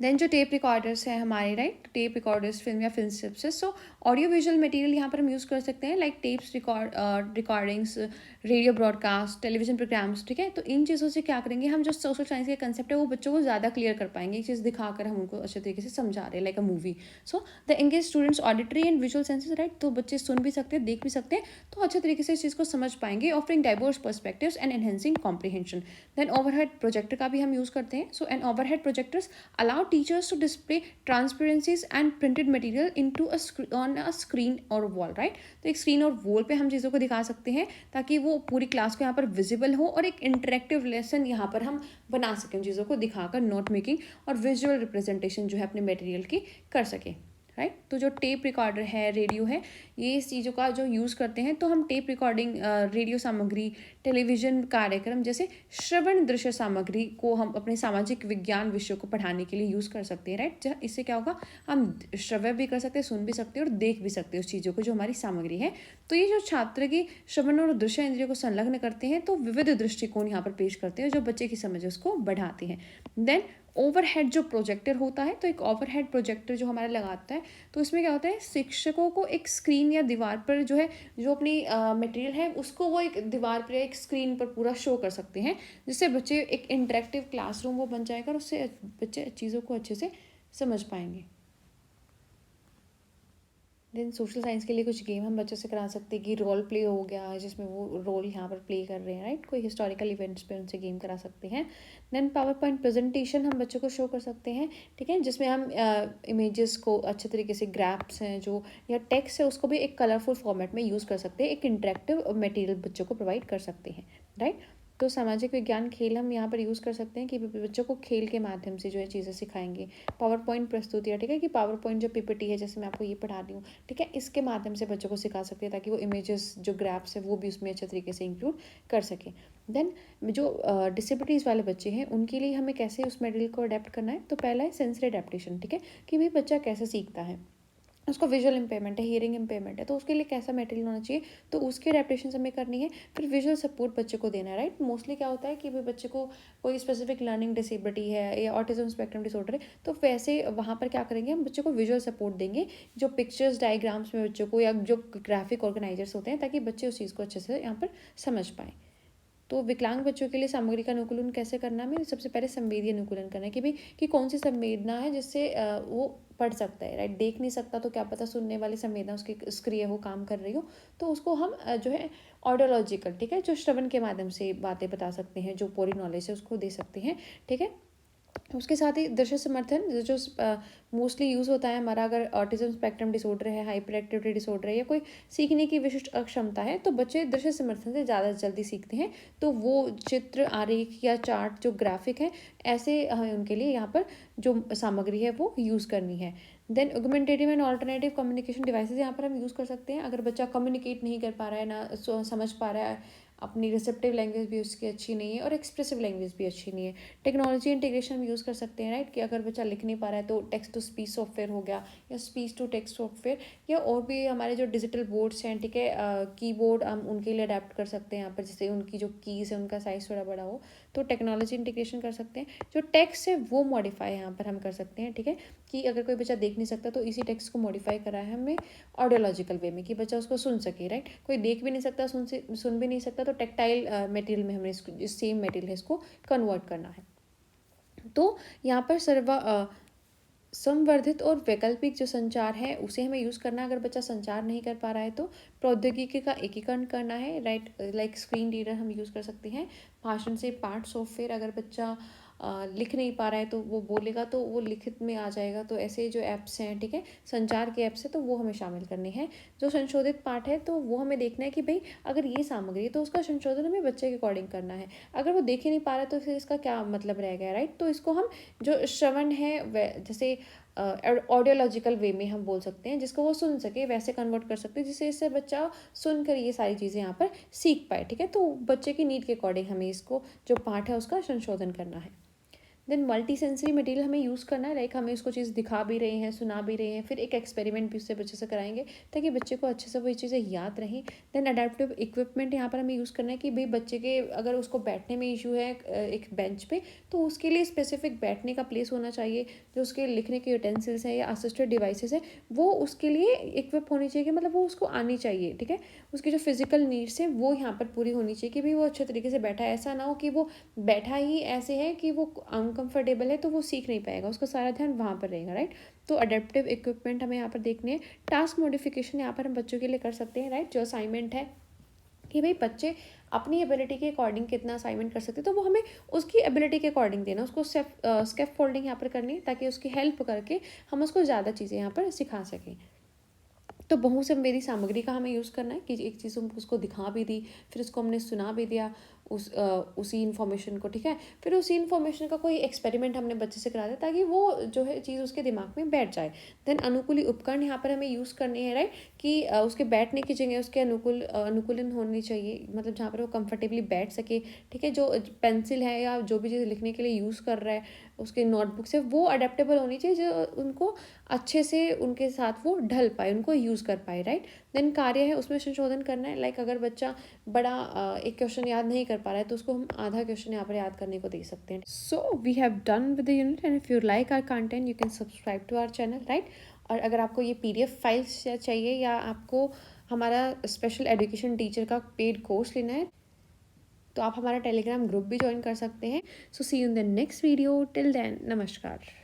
देन जो टेप रिकॉर्डर्स हैं हमारे, राइट, टेप रिकॉर्डर्स फिल्म या film strips, so audio visual material यहाँ पर हम यूज़ कर सकते हैं, like tapes, recordings, radio broadcast, television programs, ठीक है। तो इन चीज़ों से क्या करेंगे हम, जो सोशल साइंस के कंसेप्ट है वो बच्चों को ज़्यादा क्लियर कर पाएंगे, एक चीज़ दिखाकर हम उनको अच्छे तरीके से समझा रहे हैं, like a movie. So the engage students auditory and visual senses, right, तो बच्चे सुन भी सकते हैं, देख भी सकते हैं, तो अच्छे तरीके से इस चीज़ को समझ पाएंगे, offering diverse perspectives and enhancing comprehension. Then overhead projector का भी हम यूज़ करते हैं। So an overhead projectors allow teachers to display transparencies and printed material into on a screen और वॉल, राइट। तो एक स्क्रीन और वॉल पे हम चीज़ों को दिखा सकते हैं ताकि वो पूरी क्लास को यहाँ पर विजिबल हो और एक इंटरेक्टिव लेसन यहाँ पर हम बना सकें, चीज़ों को दिखाकर नोट मेकिंग और विजुअल रिप्रेजेंटेशन जो है अपने मटेरियल की कर सकें, राइट। तो जो टेप रिकॉर्डर है, रेडियो है, ये इस चीज़ों का जो यूज़ करते हैं, तो हम टेप रिकॉर्डिंग, रेडियो सामग्री, टेलीविज़न कार्यक्रम जैसे श्रवण दृश्य सामग्री को हम अपने सामाजिक विज्ञान विषयों को पढ़ाने के लिए यूज़ कर सकते हैं, राइट। इससे क्या होगा, हम श्रव्य भी कर सकते हैं, सुन भी सकते हैं और देख भी सकते हैं उस चीज़ों को जो हमारी सामग्री है। तो ये जो छात्र की श्रवण और दृश्य इंद्रियों को संलग्न करते हैं, तो विविध दृष्टिकोण यहाँ पर पेश करते हैं जो बच्चे की समझ उसको बढ़ाते हैं। देन ओवरहेड जो प्रोजेक्टर होता है, तो एक ओवरहेड प्रोजेक्टर जो हमारा लगाता है, तो इसमें क्या होता है, शिक्षकों को एक स्क्रीन या दीवार पर जो है, जो अपनी मटेरियल है उसको वो एक दीवार पर, एक स्क्रीन पर पूरा शो कर सकते हैं, जिससे बच्चे एक इंटरेक्टिव क्लासरूम वो बन जाएगा और उससे बच्चे चीज़ों को अच्छे से समझ पाएंगे। देन सोशल साइंस के लिए कुछ गेम हम बच्चों से करा सकते हैं कि रोल प्ले हो गया, जिसमें वो रोल यहाँ पर प्ले कर रहे हैं, राइट। कोई हिस्टोरिकल इवेंट्स पे उनसे गेम करा सकते हैं। देन पावर पॉइंट प्रेजेंटेशन हम बच्चों को शो कर सकते हैं, ठीक है, जिसमें हम इमेजेस को अच्छे तरीके से, ग्राफ्स हैं जो या टेक्स्ट है उसको भी एक कलरफुल फॉर्मेट में यूज़ कर सकते हैं, एक इंटरेक्टिव मटेरियल बच्चों को प्रोवाइड कर सकते हैं, राइट। तो सामाजिक विज्ञान खेल हम यहाँ पर यूज़ कर सकते हैं कि बच्चों को खेल के माध्यम से जो है चीज़ें सिखाएंगे। पावर पॉइंट प्रस्तुतियाँ, ठीक है, कि पावर पॉइंट जो पीपीटी है, जैसे मैं आपको ये पढ़ा रही हूँ, ठीक है, इसके माध्यम से बच्चों को सिखा सकते हैं ताकि वो इमेजेस जो ग्राफ्स है वो भी उसमें अच्छे तरीके से इंक्लूड कर सकें। देन जो डिसेबिलिटीज़ वाले बच्चे हैं उनके लिए हमें कैसे उस मटेरियल को अडेप्ट करना है, तो पहला है सेंसरी अडेप्टेशन, ठीक है, कि भाई बच्चा कैसे सीखता है। उसको विजुअल इम्पेयरमेंट है, हियरिंग इम्पेयरमेंट है, तो उसके लिए कैसा मटेरियल होना चाहिए, तो उसकी अडेप्टेशन हमें करनी है। फिर विजुअल सपोर्ट बच्चे को देना है, राइट। मोस्टली क्या होता है कि भाई बच्चे को कोई स्पेसिफिक लर्निंग डिसेबिलिटी है या ऑटिज्म स्पेक्ट्रम डिसऑर्डर है, तो वैसे वहाँ पर क्या करेंगे, हम बच्चे को विजुअल सपोर्ट देंगे, जो पिक्चर्स डायग्राम्स में बच्चों को, या जो ग्राफिक ऑर्गेनाइजर्स होते हैं, ताकि बच्चे उस चीज़ को अच्छे से यहाँ पर समझ पाएँ। तो विकलांग बच्चों के लिए सामग्री का अनुकूलन कैसे करना है, हमें सबसे पहले संवेदी अनुकूलन करना है कि भाई कि कौन सी संवेदना है जिससे वो पढ़ सकता है, राइट। देख नहीं सकता तो क्या पता सुनने वाली संवेदना उसकी सक्रिय हो, काम कर रही हो, तो उसको हम जो है ऑडियोलॉजिकल, ठीक है, जो श्रवण के माध्यम से बातें बता सकते हैं, जो पूरी नॉलेज है उसको दे सकते हैं, ठीक है। उसके साथ ही दृश्य समर्थन जो मोस्टली यूज़ होता है हमारा, अगर ऑटिज्म स्पेक्ट्रम डिसऑर्डर है, हाइपर एक्टिविटी डिसऑर्डर है, या कोई सीखने की विशिष्ट अक्षमता है, तो बच्चे दृश्य समर्थन से ज़्यादा जल्दी सीखते हैं। तो वो चित्र, आरेख या चार्ट जो ग्राफिक है, ऐसे हमें उनके लिए यहाँ पर जो सामग्री है वो यूज़ करनी है। Then augmentative and alternative communication devices यहाँ पर हम यूज़ कर सकते हैं। अगर बच्चा कम्युनिकेट नहीं कर पा रहा है, ना समझ पा रहा है, अपनी रिसेप्टिव लैंग्वेज भी उसकी अच्छी नहीं है और एक्सप्रेसिव लैंग्वेज भी अच्छी नहीं है, टेक्नोलॉजी इंटीग्रेशन हम यूज़ कर सकते हैं, राइट। कि अगर बच्चा लिख नहीं पा रहा है तो टेक्स्ट टू स्पीच सॉफ्टवेयर हो गया, या स्पीच टू टेक्स्ट सॉफ्टवेयर, या और भी हमारे जो डिजिटल बोर्ड्स हैं, ठीक है, कीबोर्ड हम उनके लिए अडेप्ट कर सकते हैं यहाँ पर, जैसे उनकी जो कीज़ है उनका साइज़ थोड़ा बड़ा हो, तो टेक्नोलॉजी इंटीग्रेशन कर सकते हैं। जो टेक्स्ट है वो मॉडिफाई यहाँ पर हम कर सकते हैं, ठीक है, कि अगर कोई बच्चा देख नहीं सकता तो इसी टेक्स्ट को मॉडिफाई करा है हमें ऑडियोलॉजिकल वे में, कि बच्चा उसको सुन सके, राइट। कोई देख भी नहीं सकता, सुन भी नहीं सकता, तो टेक्टाइल मटेरियल में हमें इसको, इस सेम मटेरियल है इसको कन्वर्ट करना है। तो यहाँ पर संवर्धित और वैकल्पिक जो संचार है उसे हमें यूज़ करना है। अगर बच्चा संचार नहीं कर पा रहा है तो प्रौद्योगिकी का एकीकरण करना है, राइट। लाइक स्क्रीन रीडर हम यूज़ कर सकते हैं, भाषण से पाठ सॉफ्टवेयर, अगर बच्चा लिख नहीं पा रहा है तो वो बोलेगा तो वो लिखित में आ जाएगा, तो ऐसे जो ऐप्स हैं, ठीक है, संचार के ऐप्स हैं, तो वो हमें शामिल करने हैं। जो संशोधित पाठ है तो वो हमें देखना है कि भाई अगर ये सामग्री है तो उसका संशोधन हमें बच्चे के अकॉर्डिंग करना है। अगर वो देख ही नहीं पा रहा है तो फिर इसका क्या मतलब रह गया, राइट। तो इसको हम जो श्रवण है जैसे ऑडियोलॉजिकल वे में हम बोल सकते हैं, जिसको वो सुन सके वैसे कन्वर्ट कर सकते हैं, जिससे इससे बच्चा सुनकर ये सारी चीज़ें यहाँ पर सीख पाए, ठीक है। तो बच्चे की नीड के अकॉर्डिंग हमें इसको जो पाठ है उसका संशोधन करना है। देन मल्टी सेंसरी मटेरियल हमें यूज़ करना है, लाइक हमें उसको चीज़ दिखा भी रहे हैं, सुना भी रहे हैं, फिर एक एक्सपेरिमेंट भी उससे बच्चे से कराएंगे ताकि बच्चे को अच्छे से वो चीज़ें याद रहें। देन अडेप्टिव इक्विपमेंट यहाँ पर हमें यूज़ करना है कि भाई बच्चे के अगर उसको बैठने में इशू है एक बेंच पे, तो उसके लिए स्पेसिफिक बैठने का प्लेस होना चाहिए। जो उसके लिखने के यूटेंसिल्स हैं या असिस्टेड डिवाइसेस है वो उसके लिए इक्विप होनी चाहिए, कि मतलब वो उसको आनी चाहिए, ठीक है। उसकी जो फिजिकल नीड्स है वो यहाँ पर पूरी होनी चाहिए, कि भाई वो अच्छे तरीके से बैठा है। ऐसा ना हो कि वो बैठा ही ऐसे है कि वो अनकंफर्टेबल है तो वो सीख नहीं पाएगा, उसका सारा ध्यान वहाँ पर रहेगा, राइट। तो अडेप्टिव इक्विपमेंट हमें यहाँ पर देखने हैं। टास्क मॉडिफिकेशन यहाँ पर हम बच्चों के लिए कर सकते हैं, राइट। जो असाइनमेंट है कि भाई बच्चे अपनी एबिलिटी के अकॉर्डिंग कितना असाइनमेंट कर सकते हैं, तो वो हमें उसकी एबिलिटी के अकॉर्डिंग देना, उसको स्टेप फोल्डिंग यहाँ पर करनी है ताकि उसकी हेल्प करके हम उसको ज़्यादा चीज़ें यहाँ पर सिखा सकें। तो बहुसंवेदी सामग्री का हमें यूज़ करना है कि एक चीज़ हम उसको दिखा भी दी, फिर उसको हमने सुना भी दिया उसी इन्फॉर्मेशन को, ठीक है। फिर उसी इन्फॉर्मेशन का कोई एक्सपेरिमेंट हमने बच्चे से करा दिया ताकि वो जो है चीज़ उसके दिमाग में बैठ जाए। देन अनुकूली उपकरण यहाँ पर हमें यूज़ करने हैं, राइट, कि उसके बैठने की जगह उसके अनुकूलन होनी चाहिए, मतलब जहाँ पर वो कंफर्टेबली बैठ सके, ठीक है। जो पेंसिल है या जो भी चीज़ लिखने के लिए यूज़ कर रहा है उसके नोटबुक से, वो अडेप्टेबल होनी चाहिए, जो उनको अच्छे से उनके साथ वो ढल पाए, उनको यूज़ कर पाए, राइट। देन कार्य है उसमें संशोधन करना है, लाइक अगर बच्चा बड़ा एक क्वेश्चन याद नहीं कर पा रहा है तो उसको हम आधा क्वेश्चन यहाँ पर याद करने को दे सकते हैं। So we have done with the unit, and if you like our content you can subscribe to our channel, right. और अगर आपको ये PDF फाइल्स चाहिए या आपको हमारा स्पेशल एजुकेशन टीचर का पेड कोर्स लेना है तो आप हमारा टेलीग्राम ग्रुप भी ज्वाइन कर सकते हैं। So see you in the next video, till then नमस्कार।